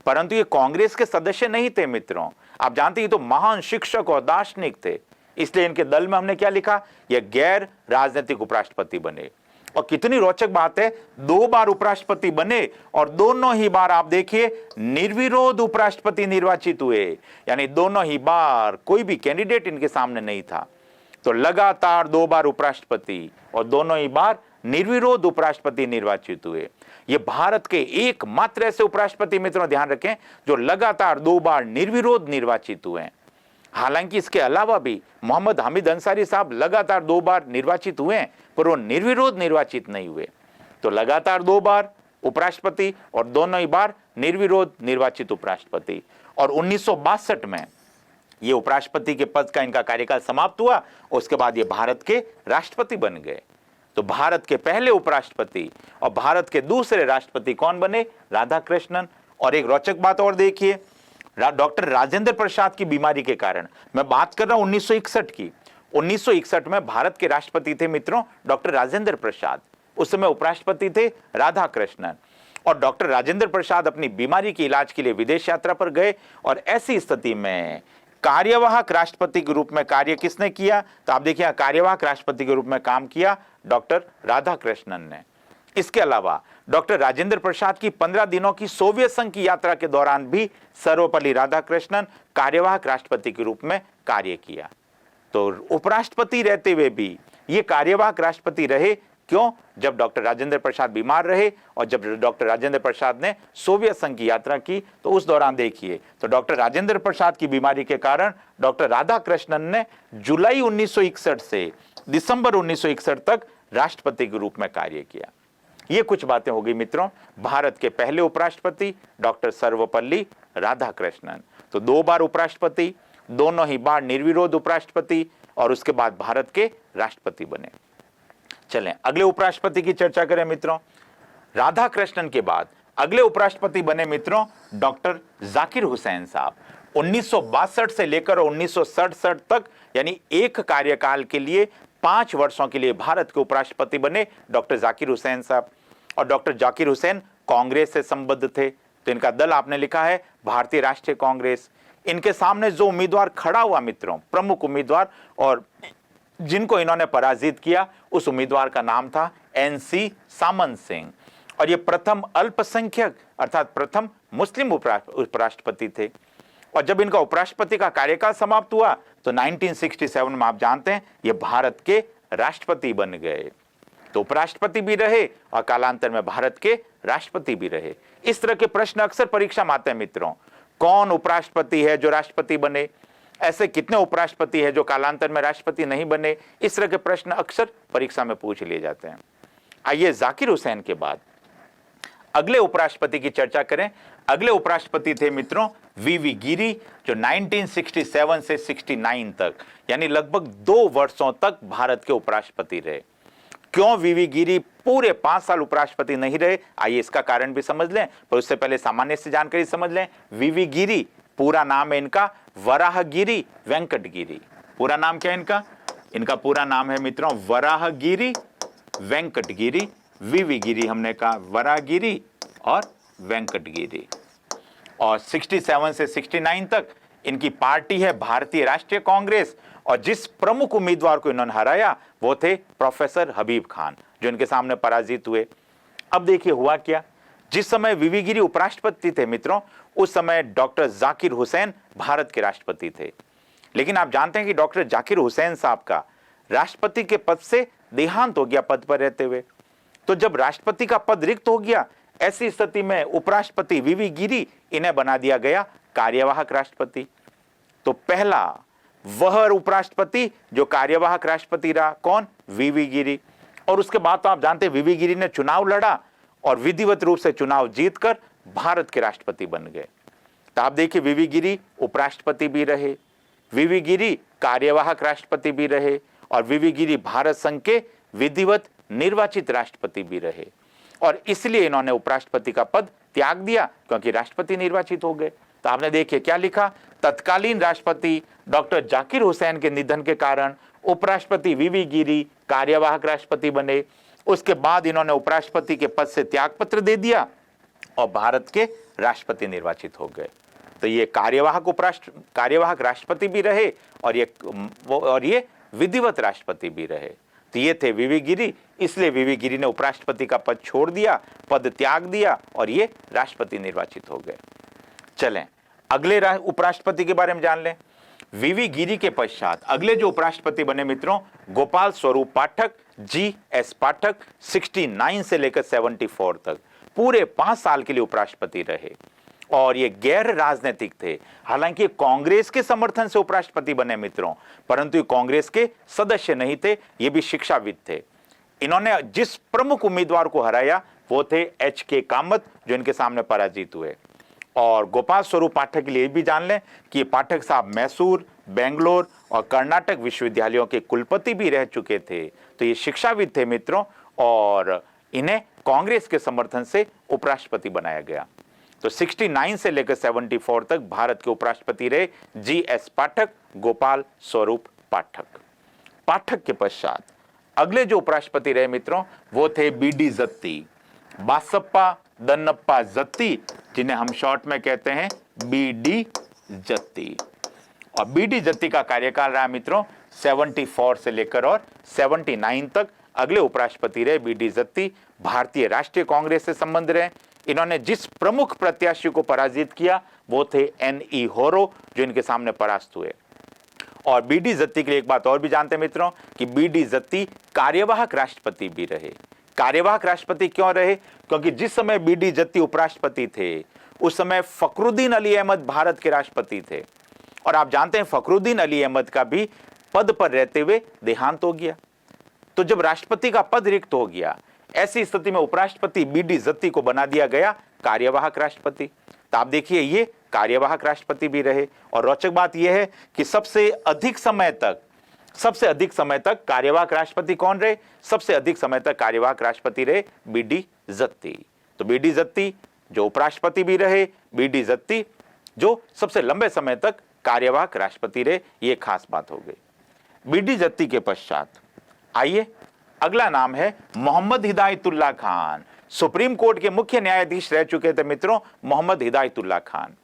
परंतु ये कांग्रेस के सदस्य नहीं थे मित्रों। आप जानते हैं ये तो महान शिक्षक और दार्शनिक थे, इसलिए इनके दल में हमने क्या लिखा, ये गैर राजनीतिक उपराष्ट्रपति बने। और कितनी रोचक बात है, 2 बार उपराष्ट्रपति बने और दोनों ही बार आप देखिए निर्विरोध उपराष्ट्रपति निर्वाचित हुए, यानी दोनों ही बार कोई भी कैंडिडेट इनके सामने नहीं था। तो लगातार 2 बार उपराष्ट्रपति और दोनों ही बार निर्विरोध उपराष्ट्रपति निर्वाचित हुए। ये भारत के एकमात्र ऐसे उपराष्ट्रपति, मित्रों ध्यान रखें, जो लगातार 2 बार निर्विरोध निर्वाचित हुए हैं। हालांकि इसके अलावा भी मोहम्मद हामिद अंसारी साहब लगातार 2 बार निर्वाचित हुए हैं, पर वो निर्विरोध निर्वाचित नहीं हुए। तो लगातार 2 बार उपराष्ट्रपति और दोनों ही बार निर्विरोध निर्वाचित उपराष्ट्रपति। और 1962 में ये उपराष्ट्रपति के पद का इनका कार्यकाल समाप्त हुआ। उसके बाद ये भारत के राष्ट्रपति बन गए। तो भारत के पहले उपराष्ट्रपति और भारत के दूसरे राष्ट्रपति कौन बने? राधाकृष्णन। और एक रोचक बात और देखिए, डॉक्टर राजेंद्र प्रसाद की बीमारी के कारण, मैं बात कर रहा हूं 1961 की, 1961 में भारत के राष्ट्रपति थे मित्रों डॉक्टर राजेंद्र प्रसाद, उस समय उपराष्ट्रपति थे राधाकृष्णन। और डॉक्टर राजेंद्र प्रसाद अपनी बीमारी के इलाज के लिए विदेश यात्रा पर गए और ऐसी स्थिति में कार्यवाहक राष्ट्रपति के रूप में कार्य किसने किया? तो आप देखिए, कार्यवाहक राष्ट्रपति के रूप में काम किया डॉक्टर राधाकृष्णन ने। इसके अलावा डॉक्टर राजेंद्र प्रसाद की 15 दिनों की सोवियत संघ की यात्रा के दौरान भी सर्वपल्ली राधाकृष्णन कार्यवाहक राष्ट्रपति के रूप में कार्य किया। तो उपराष्ट्रपति रहते हुए भी ये कार्यवाहक राष्ट्रपति रहे। क्यों? जब डॉक्टर राजेंद्र प्रसाद बीमार रहे और जब डॉक्टर राजेंद्र प्रसाद ने सोवियत संघ की यात्रा की, तो उस दौरान देखिए, तो डॉक्टर राजेंद्र प्रसाद की बीमारी के कारण डॉक्टर राधाकृष्णन ने जुलाई 1961 से दिसंबर 1961 तक राष्ट्रपति के रूप में कार्य किया। ये कुछ बातें हो गई मित्रों भारत के पहले उपराष्ट्रपति डॉक्टर सर्वपल्ली राधाकृष्णन। तो 2 बार उपराष्ट्रपति, दोनों ही बार निर्विरोध उपराष्ट्रपति, और उसके बाद भारत के राष्ट्रपति बने। चलें अगले उपराष्ट्रपति की चर्चा करें मित्रों। राधाकृष्णन के बाद अगले उपराष्ट्रपति बने मित्रों डॉक्टर जाकिर हुसैन साहब। 1962 से लेकर 1967 तक, यानी एक कार्यकाल के लिए 5 वर्षों के लिए भारत के उपराष्ट्रपति बने डॉक्टर जाकिर हुसैन साहब। और डॉक्टर जाकिर हुसैन कांग्रेस से संबद्ध थे, तो इनका दल आपने लिखा है भारतीय राष्ट्रीय कांग्रेस। इनके सामने जो उम्मीदवार खड़ा हुआ मित्रों, प्रमुख उम्मीदवार और जिनको इन्होंने पराजित किया, उस उम्मीदवार का नाम था NC सामंत सिंह। और ये प्रथम अल्पसंख्यक अर्थात प्रथम मुस्लिम उपराष्ट्रपति थे। और जब इनका उपराष्ट्रपति का कार्यकाल समाप्त हुआ तो 1967 में आप जानते हैं ये भारत के राष्ट्रपति बन गए। तो उपराष्ट्रपति भी रहे और कालांतर में भारत के राष्ट्रपति भी रहे। इस तरह के प्रश्न अक्सर परीक्षा में आते हैं मित्रों। कौन उपराष्ट्रपति है जो राष्ट्रपति बने? ऐसे कितने उपराष्ट्रपति हैं जो कालांतर में राष्ट्रपति नहीं बने? इस तरह के प्रश्न अक्सर परीक्षा में पूछ लिए जाते हैं। आइए जाकिर हुसैन के बाद अगले उपराष्ट्रपति की चर्चा करें। अगले उपराष्ट्रपति थे मित्रों वीवी गिरी, जो 1967 से 69 तक, यानी लगभग 2 वर्षों तक भारत के उपराष्ट्रपति रहे। क्यों वीवी गिरी पूरे 5 साल उपराष्ट्रपति नहीं रहे? आइए इसका कारण भी समझ लें, पर उससे पहले सामान्य से जानकारी समझ लें। वीवी गिरी पूरा नाम है इनका वराहगिरी वेंकटगिरी। पूरा नाम क्या है इनका? इनका पूरा नाम है मित्रों वराहगिरी वेंकटगिरी। वीवी गिरी हमने कहा वराहगिरी और वेंकटगिरी। और 67 से 69 तक इनकी पार्टी है भारतीय राष्ट्रीय कांग्रेस, और जिस प्रमुख उम्मीदवार को इन्होंने हराया वो थे प्रोफेसर हबीब खान, जो इनके सामने पराजित हुए। अब देखिए हुआ क्या, जिस समय वीवी गिरी उपराष्ट्रपति थे मित्रों, उस समय डॉक्टर जाकिर हुसैन भारत के राष्ट्रपति थे। लेकिन आप जानते हैं कि डॉक्टर जाकिर हुसैन साहब का राष्ट्रपति के पद से देहांत हो गया पद पर रहते हुए। तो जब राष्ट्रपति का पद रिक्त हो गया, ऐसी स्थिति में उपराष्ट्रपति वीवी गिरी इन्हें बना दिया गया कार्यवाहक राष्ट्रपति। तो पहला वह उपराष्ट्रपति जो कार्यवाहक राष्ट्रपति रहा, कौन? वीवी गिरी। और उसके बाद तो आप जानते हैं वीवी गिरी ने चुनाव लड़ा और विधिवत रूप से चुनाव जीतकर भारत के राष्ट्रपति बन गए। तो आप देखिए वीवी गिरी उपराष्ट्रपति भी रहे, वीवी गिरी कार्यवाहक राष्ट्रपति भी रहे, और वीवी गिरी भारत संघ के विधिवत निर्वाचित राष्ट्रपति भी रहे। और इसलिए इन्होंने उपराष्ट्रपति का पद त्याग दिया क्योंकि राष्ट्रपति निर्वाचित हो गए। तो आपने देखिए क्या लिखा, तत्कालीन राष्ट्रपति डॉक्टर जाकिर हुसैन के निधन के कारण उपराष्ट्रपति वीवी गिरी कार्यवाहक राष्ट्रपति बने। उसके बाद इन्होंने उपराष्ट्रपति के पद से त्यागपत्र दे दिया और भारत के राष्ट्रपति निर्वाचित हो गए। तो ये कार्यवाहक राष्ट्रपति भी रहे और ये विधिवत राष्ट्रपति भी रहे। तो ये थे वीवी गिरी। इसलिए वीवी गिरी ने उपराष्ट्रपति का पद छोड़ दिया, पद त्याग दिया और ये राष्ट्रपति निर्वाचित हो गए। चलें अगले उपराष्ट्रपति के बारे में जान लें। वीवी गिरी के पश्चात अगले जो उपराष्ट्रपति बने मित्रों, गोपाल स्वरूप पाठक, GS पाठक, 69 से लेकर 74 तक पूरे 5 साल के लिए उपराष्ट्रपति रहे और ये गैर राजनीतिक थे। हालांकि कांग्रेस के समर्थन से उपराष्ट्रपति बने मित्रों, परंतु ये कांग्रेस के सदस्य नहीं थे, ये भी शिक्षाविद थे। इन्होंने जिस प्रमुख उम्मीदवार को हराया वो थे HK कामत, जो इनके सामने पराजित हुए। और गोपाल स्वरूप पाठक के लिए भी जान लें कि पाठक साहब मैसूर, बेंगलोर और कर्नाटक विश्वविद्यालयों के कुलपति भी रह चुके थे। तो ये शिक्षाविद थे मित्रों और इन्हें कांग्रेस के समर्थन से उपराष्ट्रपति बनाया गया। तो 69 से लेकर 74 तक भारत के उपराष्ट्रपति रहे GS पाठक, गोपाल स्वरूप पाठक। पाठक के पश्चात अगले जो उपराष्ट्रपति रहे मित्रों वो थे BD जत्ती, बासप्पा दन्नप्पा जत्ती, जिन्हें हम शॉर्ट में कहते हैं BD जत्ती। और BD जत्ती का कार्यकाल रहा मित्रों 74 से लेकर और 79 तक। अगले उपराष्ट्रपति रहे BD जत्ती, भारतीय राष्ट्रीय कांग्रेस से संबंध रहे। इन्होंने जिस प्रमुख प्रत्याशी को पराजित किया वो थे NE होरो, जो इनके सामने परास्त हुए। और BD जत्ती के लिए एक बात और भी जानते हैं मित्रों कि BD जत्ती कार्यवाहक राष्ट्रपति भी रहे। कार्यवाहक राष्ट्रपति क्यों रहे? क्योंकि जिस समय BD जत्ती उपराष्ट्रपति थे उस समय फखरुद्दीन अली अहमद भारत के राष्ट्रपति थे और आप जानते हैं फखरुद्दीन अली अहमद का भी पद पर रहते हुए देहांत हो गया। तो जब राष्ट्रपति का पद रिक्त हो गया, ऐसी स्थिति में उपराष्ट्रपति BD जत्ती को बना दिया गया कार्यवाहक राष्ट्रपति। तो आप देखिए ये कार्यवाहक राष्ट्रपति भी रहे। और रोचक बात यह है कि सबसे अधिक समय तक कार्यवाहक राष्ट्रपति कौन रहे? सबसे अधिक समय तक कार्यवाहक राष्ट्रपति रहे BD जत्ती। तो BD जत्ती जो उपराष्ट्रपति भी रहे, BD जत्ती जो सबसे लंबे समय तक कार्यवाहक राष्ट्रपति रहे, ये खास बात हो गई। BD जत्ती के पश्चात आइए अगला नाम है मोहम्मद हिदायतुल्लाह खान। सुप्रीम कोर्ट के मुख्य न्यायाधीश रह चुके थे मित्रों मोहम्मद हिदायतुल्लाह खान।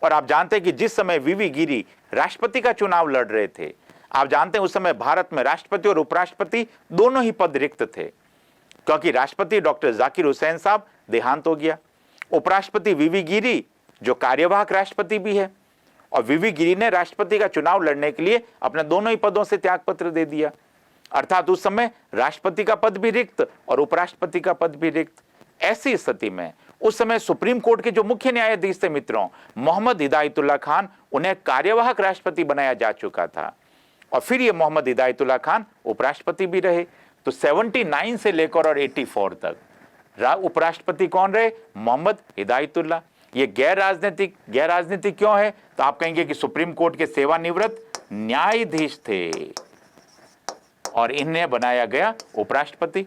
और आप जानते हैं कि जिस समय वीवी गिरी राष्ट्रपति का चुनाव लड़ रहे थे, आप जानते हैं उस समय भारत में राष्ट्रपति और उपराष्ट्रपति दोनों ही पद रिक्त थे, क्योंकि राष्ट्रपति डॉक्टर जाकिर हुसैन साहब देहांत हो गया। उपराष्ट्रपति वीवी गिरी जो कार्यवाहक राष्ट्रपति भी है, और वीवी गिरी ने राष्ट्रपति का चुनाव लड़ने के लिए अपने दोनों ही पदों से त्यागपत्र दे दिया। अर्थात उस समय राष्ट्रपति का पद भी रिक्त और उपराष्ट्रपति का पद भी रिक्त। ऐसी स्थिति में उस समय सुप्रीम कोर्ट के जो मुख्य न्यायाधीश थे मित्रों मोहम्मद हिदायतुल्लाह खान, उन्हें कार्यवाहक राष्ट्रपति बनाया जा चुका था। और फिर ये मोहम्मद हिदायतुल्लाह खान उपराष्ट्रपति भी रहे। तो 79 से लेकर और 84 तक उपराष्ट्रपति कौन रहे? मोहम्मद हिदायतुल्लाह। ये गैर राजनीतिक क्यों है? तो आप कहेंगे कि सुप्रीम कोर्ट के सेवानिवृत्त न्यायाधीश थे और इन्हें बनाया गया उपराष्ट्रपति।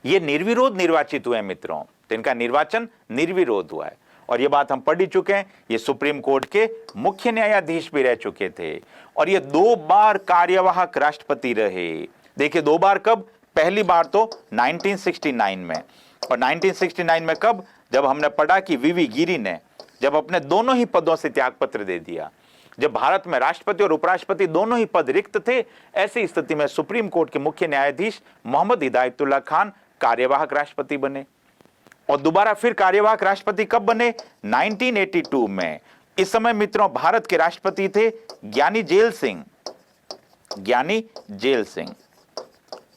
ये निर्विरोध निर्वाचित हुए मित्रों, तो इनका निर्वाचन निर्विरोध हुआ है। और ये बात हम पढ़ ही चुके हैं, ये सुप्रीम कोर्ट के मुख्य न्यायाधीश भी रह चुके थे और ये 2 बार कार्यवाहक राष्ट्रपति रहे। देखिए 2 बार कब? पहली बार तो 1969 में, और 1969 में कब? जब हमने पढ़ा कि वीवी गिरी ने जब अपने दोनों ही पदों से त्यागपत्र दे दिया, जब भारत में राष्ट्रपति और उपराष्ट्रपति दोनों ही पद रिक्त थे। ऐसी स्थिति में सुप्रीम कोर्ट के मुख्य न्यायाधीश मोहम्मद हिदायतुल्लाह खान कार्यवाहक राष्ट्रपति बने। और दोबारा फिर कार्यवाहक राष्ट्रपति कब बने? 1982 में। इस समय मित्रों भारत के राष्ट्रपति थे ज्ञानी जेल सिंह।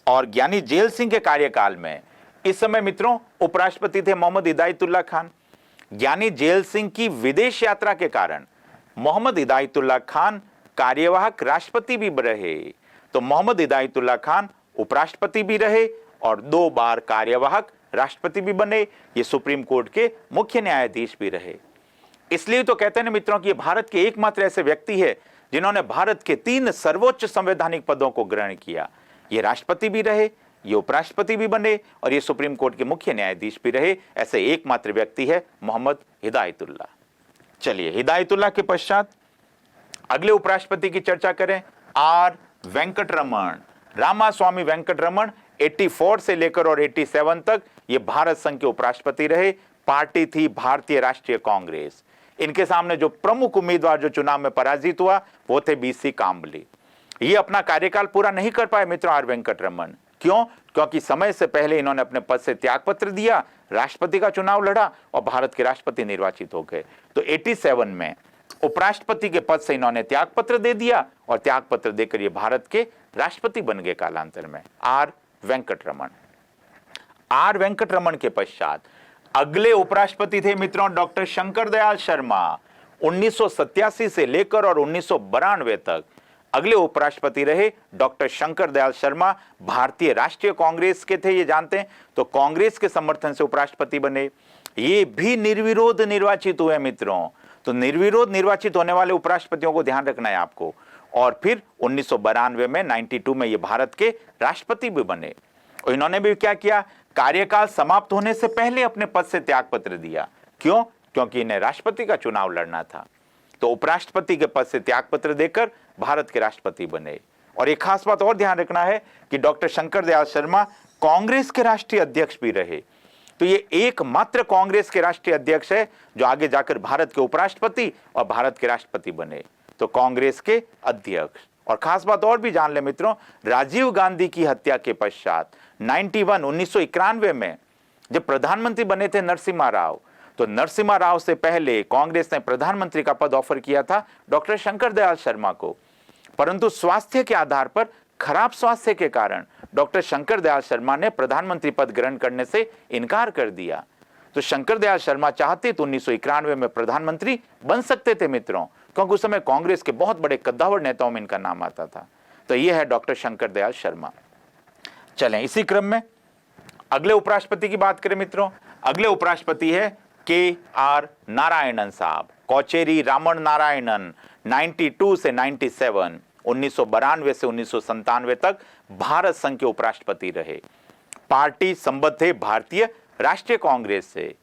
और ज्ञानी जेल सिंह के कार्यकाल में इस समय मित्रों उपराष्ट्रपति थे मोहम्मद हिदायतुल्लाह खान। ज्ञानी जेल सिंह की विदेश यात्रा के कारण मोहम्मद हिदायतुल्लाह खान कार्यवाहक राष्ट्रपति भी रहे। तो मोहम्मद हिदायतुल्लाह खान उपराष्ट्रपति भी रहे और 2 बार कार्यवाहक राष्ट्रपति भी बने। ये सुप्रीम कोर्ट के मुख्य न्यायाधीश भी रहे। इसलिए तो कहते हैं मित्रों कि ये भारत के एकमात्र ऐसे व्यक्ति है जिन्होंने भारत के 3 सर्वोच्च संवैधानिक पदों को ग्रहण किया। ये राष्ट्रपति भी रहे, ये उपराष्ट्रपति भी बने और ये सुप्रीम कोर्ट के मुख्य न्यायाधीश भी रहे। ऐसे एकमात्र व्यक्ति है मोहम्मद हिदायतुल्लाह। चलिए हिदायतुल्लाह के पश्चात अगले उपराष्ट्रपति की चर्चा करें। R वेंकटरमण, रामास्वामी वेंकटरमण 84 से लेकर और 87 तक ये भारत संघ के उपराष्ट्रपति रहे। पार्टी थी भारतीय राष्ट्रीय कांग्रेस। इनके सामने जो प्रमुख उम्मीदवार जो चुनाव में पराजित हुआ वो थे BC काम्बली। ये अपना कार्यकाल पूरा नहीं कर पाए मित्रों R वेंकटरमण। क्यों? क्योंकि समय से पहले इन्होंने अपने पद से त्यागपत्र दिया, राष्ट्रपति का चुनाव लड़ा और भारत के राष्ट्रपति निर्वाचित हो गए। तो 87 में उपराष्ट्रपति के पद से इन्होंने त्यागपत्र दे दिया और त्यागपत्र देकर ये भारत के राष्ट्रपति बन गए कालांतर में। आर वेंकट रमन के पश्चात अगले उपराष्ट्रपति थे मित्रों डॉक्टर शंकर दयाल शर्मा। 1987 से लेकर और 1992 तक अगले उपराष्ट्रपति रहे डॉक्टर शंकर दयाल शर्मा। भारतीय राष्ट्रीय कांग्रेस के थे, ये जानते हैं, तो कांग्रेस के समर्थन से उपराष्ट्रपति बने। ये भी निर्विरोध निर्वाचित हुए मित्रों। तो निर्विरोध निर्वाचित होने वाले उपराष्ट्रपतियों को ध्यान रखना है आपको। और फिर 1992 में 92 में ये भारत के राष्ट्रपति भी बने। और इन्होंने भी क्या किया, कार्यकाल समाप्त होने से पहले अपने पद से त्यागपत्र दिया। क्यों? क्योंकि इन्हें राष्ट्रपति का चुनाव लड़ना था। तो उपराष्ट्रपति के पद से त्यागपत्र देकर भारत के राष्ट्रपति बने। और एक खास बात और ध्यान रखना है कि डॉक्टर शंकर दयाल शर्मा कांग्रेस के राष्ट्रीय अध्यक्ष भी रहे। तो ये एकमात्र कांग्रेस के राष्ट्रीय अध्यक्ष है जो आगे जाकर भारत के उपराष्ट्रपति और भारत के राष्ट्रपति बने। तो कांग्रेस के अध्यक्ष। और खास बात और भी जान ले मित्रों, राजीव गांधी की हत्या के पश्चात 1991 में जब प्रधानमंत्री बने थे नरसिम्हा राव, तो नरसिम्हा राव से पहले कांग्रेस ने प्रधानमंत्री का पद ऑफर किया था डॉक्टर शंकर दयाल शर्मा को। परंतु स्वास्थ्य के आधार पर, खराब स्वास्थ्य के कारण डॉक्टर शंकर दयाल शर्मा ने प्रधानमंत्री पद ग्रहण करने से इनकार कर दिया। तो शंकर दयाल शर्मा चाहते तो 1991 में प्रधानमंत्री बन सकते थे मित्रों, क्योंकि उस समय कांग्रेस के बहुत बड़े कद्दावर नेताओं में इनका नाम आता था। तो यह है डॉक्टर शंकर दयाल शर्मा। चलें इसी क्रम में अगले उपराष्ट्रपति की बात करें मित्रों। अगले उपराष्ट्रपति है के.आर. नारायणन साहब, कोचेरी रामन नारायणन। 92 से 97, 1992 से 1997 तक भारत संघ के उपराष्ट्रपति रहे। पार्टी संबद्ध थे भारतीय राष्ट्रीय कांग्रेस से।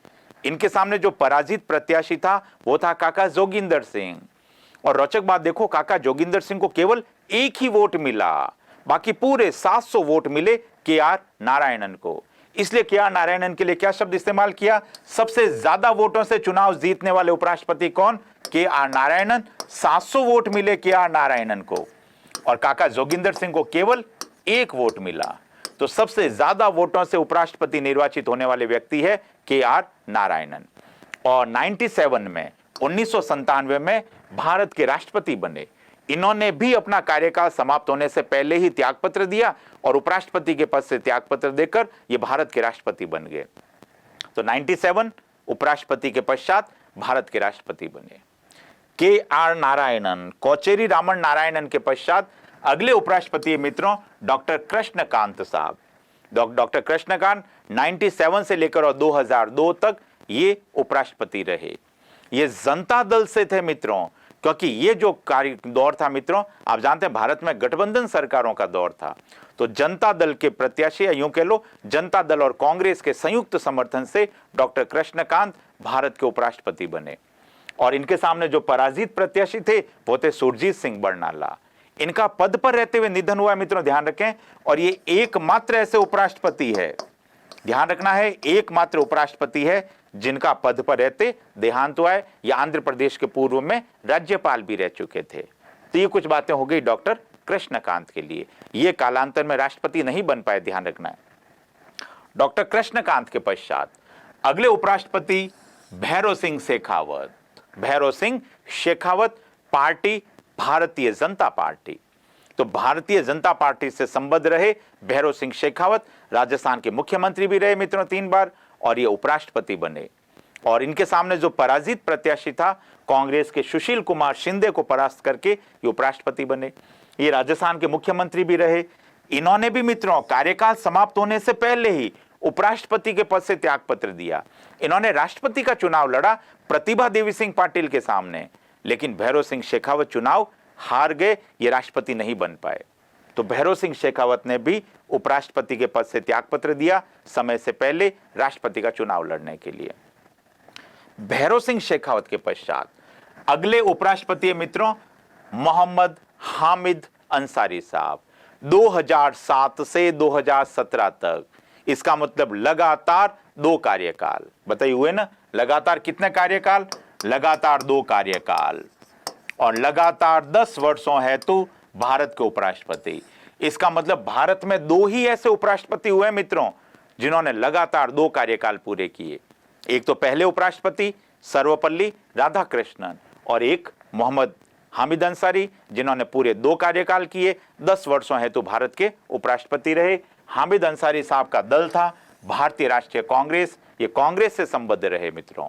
इनके सामने जो पराजित प्रत्याशी था वो था काका जोगिंदर सिंह। और रोचक बात देखो, काका जोगिंदर सिंह को केवल एक ही वोट मिला, बाकी पूरे 700 वोट मिले के.आर. नारायणन को। इसलिए के.आर. नारायणन के लिए क्या शब्द इस्तेमाल किया? सबसे ज्यादा वोटों से चुनाव जीतने वाले उपराष्ट्रपति कौन? के.आर. नारायणन। 700 वोट मिले के.आर. नारायणन को और काका जोगिंदर सिंह को केवल एक वोट मिला। तो सबसे ज्यादा वोटों से उपराष्ट्रपति निर्वाचित होने वाले व्यक्ति है के.आर. नारायणन। और 1997 में भारत के राष्ट्रपति बने। इन्होंने भी अपना कार्यकाल समाप्त होने से पहले ही त्यागपत्र दिया और उपराष्ट्रपति के पद से त्यागपत्र देकर ये भारत के राष्ट्रपति बन गए। तो 97 उपराष्ट्रपति के पश्चात भारत के राष्ट्रपति बने के.आर. नारायणन। कोचेरी रामन नारायणन के पश्चात अगले उपराष्ट्रपति मित्रों डॉक्टर कृष्णकांत साहब। डॉक्टर कृष्णकांत 97 से लेकर और 2002 तक ये उपराष्ट्रपति रहे। ये जनता दल से थे मित्रों, क्योंकि ये जो कार्य दौर था मित्रों, आप जानते हैं भारत में गठबंधन सरकारों का दौर था। तो जनता दल के प्रत्याशी, यूं कह लो जनता दल और कांग्रेस के संयुक्त समर्थन से डॉक्टर कृष्णकांत भारत के उपराष्ट्रपति बने। और इनके सामने जो पराजित प्रत्याशी थे वो थे सुरजीत सिंह बरनाला। इनका पद पर रहते हुए निधन हुआ मित्रों, ध्यान रखें। और ये एकमात्र ऐसे उपराष्ट्रपति है, ध्यान रखना है, एकमात्र उपराष्ट्रपति है जिनका पद पर रहते देहांत हुआ है। या आंध्र प्रदेश के पूर्व में राज्यपाल भी रह चुके थे। तो ये कुछ बातें हो गई डॉक्टर कृष्णकांत के लिए। ये कालांतर में राष्ट्रपति नहीं बन पाए, ध्यान रखना है। डॉक्टर कृष्णकांत के पश्चात अगले उपराष्ट्रपति भैरों सिंह शेखावत। Bhairon Singh Shekhawat, party Bharatiya Janata party. तो भारतीय जनता पार्टी से संबद्ध रहे भैरों सिंह शेखावत। राजस्थान के मुख्यमंत्री भी रहे मित्रों 3 बार और ये उपराष्ट्रपति बने। और इनके सामने जो पराजित प्रत्याशी था कांग्रेस के सुशील कुमार शिंदे को परास्त करके ये उपराष्ट्रपति बने। ये राजस्थान के मुख्यमंत्री भी रहे। इन्होंने भी मित्रों कार्यकाल समाप्त होने से पहले ही उपराष्ट्रपति के पद से त्यागपत्र दिया। इन्होंने राष्ट्रपति का चुनाव लड़ा प्रतिभा देवी सिंह पाटिल के सामने, लेकिन भैरों सिंह शेखावत चुनाव हार गए, ये राष्ट्रपति नहीं बन पाए। तो भैरों सिंह शेखावत ने भी उपराष्ट्रपति के पद से त्यागपत्र दिया समय से पहले राष्ट्रपति का चुनाव लड़ने के लिए। भैरों सिंह शेखावत के पश्चात अगले उपराष्ट्रपति मित्रों मोहम्मद हामिद अंसारी साहब। 2007 से 2017 तक, इसका मतलब लगातार 2 कार्यकाल। बताइए हुए ना, लगातार कितने कार्यकाल? लगातार 2 कार्यकाल। और लगातार 10 वर्षों हेतु भारत के उपराष्ट्रपति। इसका मतलब भारत में 2 ही ऐसे उपराष्ट्रपति हुए मित्रों जिन्होंने लगातार 2 कार्यकाल पूरे किए। एक तो पहले उपराष्ट्रपति सर्वपल्ली राधाकृष्णन और एक मोहम्मद हामिद अंसारी, जिन्होंने पूरे 2 कार्यकाल किए, 10 वर्षों हेतु भारत के उपराष्ट्रपति रहे। हामिद अंसारी साहब का दल था भारतीय राष्ट्रीय कांग्रेस, ये कांग्रेस से संबद्ध रहे मित्रों।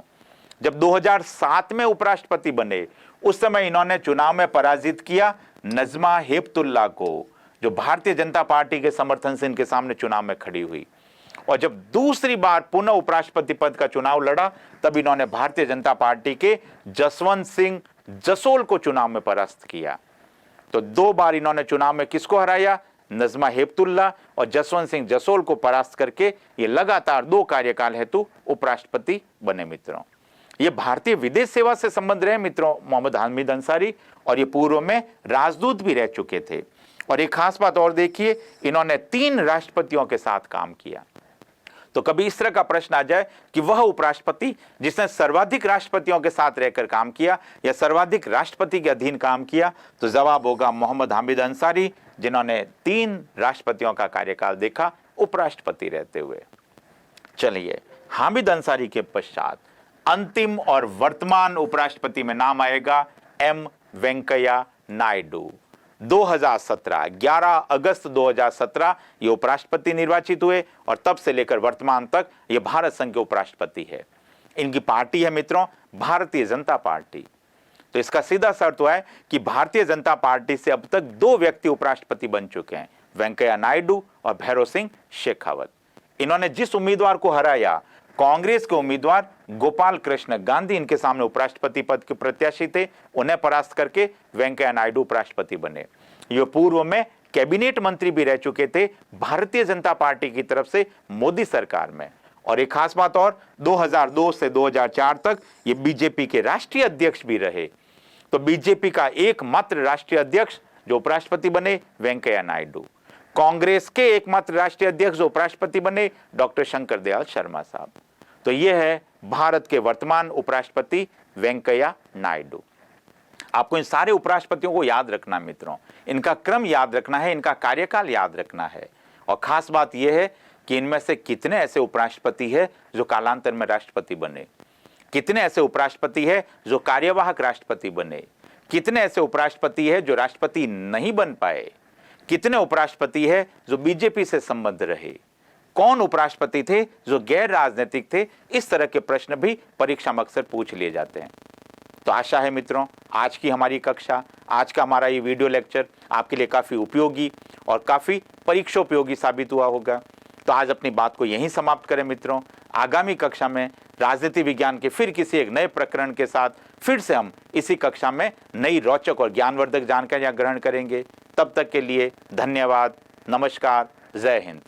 जब 2007 में उपराष्ट्रपति बने, उस समय इन्होंने चुनाव में पराजित किया नजमा हेपतुल्ला को, जो भारतीय जनता पार्टी के समर्थन से इनके सामने चुनाव में खड़ी हुई। और जब दूसरी बार पुनः उपराष्ट्रपति पद का चुनाव लड़ा, तब इन्होंने भारतीय जनता पार्टी के जसवंत सिंह जसोल को चुनाव में परास्त किया। तो 2 बार इन्होंने चुनाव में किसको हराया? नजमा हेपतुल्ला और जसवंत सिंह जसोल को परास्त करके ये लगातार 2 कार्यकाल हेतु उपराष्ट्रपति बने मित्रों। ये भारतीय विदेश सेवा से संबंध रहे मित्रों मोहम्मद हामिद अंसारी, और ये पूर्व में राजदूत भी रह चुके थे। और एक खास बात और देखिए, इन्होंने 3 राष्ट्रपतियों के साथ काम किया। तो कभी इस तरह का प्रश्न आ जाए कि वह उपराष्ट्रपति जिसने सर्वाधिक राष्ट्रपतियों के साथ रहकर काम किया या सर्वाधिक राष्ट्रपति के अधीन काम किया, तो जवाब होगा मोहम्मद हामिद अंसारी, जिन्होंने 3 राष्ट्रपतियों का कार्यकाल देखा उपराष्ट्रपति रहते हुए। चलिए, हामिद अंसारी के पश्चात अंतिम और वर्तमान उपराष्ट्रपति में नाम आएगा एम वेंकैया नायडू। 2017 11 अगस्त 2017 ये उपराष्ट्रपति निर्वाचित हुए और तब से लेकर वर्तमान तक ये भारत संघ के उपराष्ट्रपति है। इनकी पार्टी है मित्रों भारतीय जनता पार्टी। तो इसका सीधा सा अर्थ हुआ है कि भारतीय जनता पार्टी से अब तक 2 व्यक्ति उपराष्ट्रपति बन चुके हैं, वेंकैया नायडू और भैरों सिंह शेखावत। इन्होंने जिस उम्मीदवार को हराया, कांग्रेस के उम्मीदवार गोपाल कृष्ण गांधी इनके सामने उपराष्ट्रपति पद के प्रत्याशी थे, उन्हें परास्त करके वेंकैया नायडू उपराष्ट्रपति बने। ये पूर्व में कैबिनेट मंत्री भी रह चुके थे भारतीय जनता पार्टी की तरफ से मोदी सरकार में। और एक खास बात और, 2002 से 2004 तक ये बीजेपी के राष्ट्रीय अध्यक्ष भी रहे। तो बीजेपी का एकमात्र राष्ट्रीय अध्यक्ष जो उपराष्ट्रपति बने वेंकैया नायडू। कांग्रेस के एकमात्र राष्ट्रीय अध्यक्ष जो उपराष्ट्रपति बने डॉक्टर शंकर दयाल शर्मा साहब। तो यह है भारत के वर्तमान उपराष्ट्रपति वेंकैया नायडू। आपको इन सारे उपराष्ट्रपतियों को याद रखना मित्रों, इनका क्रम याद रखना है, इनका कार्यकाल याद रखना है। और खास बात यह है कि इनमें से कितने ऐसे उपराष्ट्रपति है जो कालांतर में राष्ट्रपति बने, कितने ऐसे उपराष्ट्रपति है जो कार्यवाहक राष्ट्रपति बने, कितने ऐसे उपराष्ट्रपति है जो राष्ट्रपति नहीं बन पाए, कितने उपराष्ट्रपति है जो बीजेपी से संबद्ध रहे, कौन उपराष्ट्रपति थे जो गैर राजनीतिक थे। इस तरह के प्रश्न भी परीक्षा में अक्सर पूछ लिए जाते हैं। तो आशा है मित्रों आज की हमारी कक्षा, आज का हमारा ये वीडियो लेक्चर आपके लिए काफ़ी उपयोगी और काफ़ी परीक्षोपयोगी साबित हुआ होगा। तो आज अपनी बात को यहीं समाप्त करें मित्रों। आगामी कक्षा में राजनीति विज्ञान के फिर किसी एक नए प्रकरण के साथ फिर से हम इसी कक्षा में नई रोचक और ज्ञानवर्धक जानकारियां ग्रहण करेंगे। तब तक के लिए धन्यवाद, नमस्कार, जय हिंद।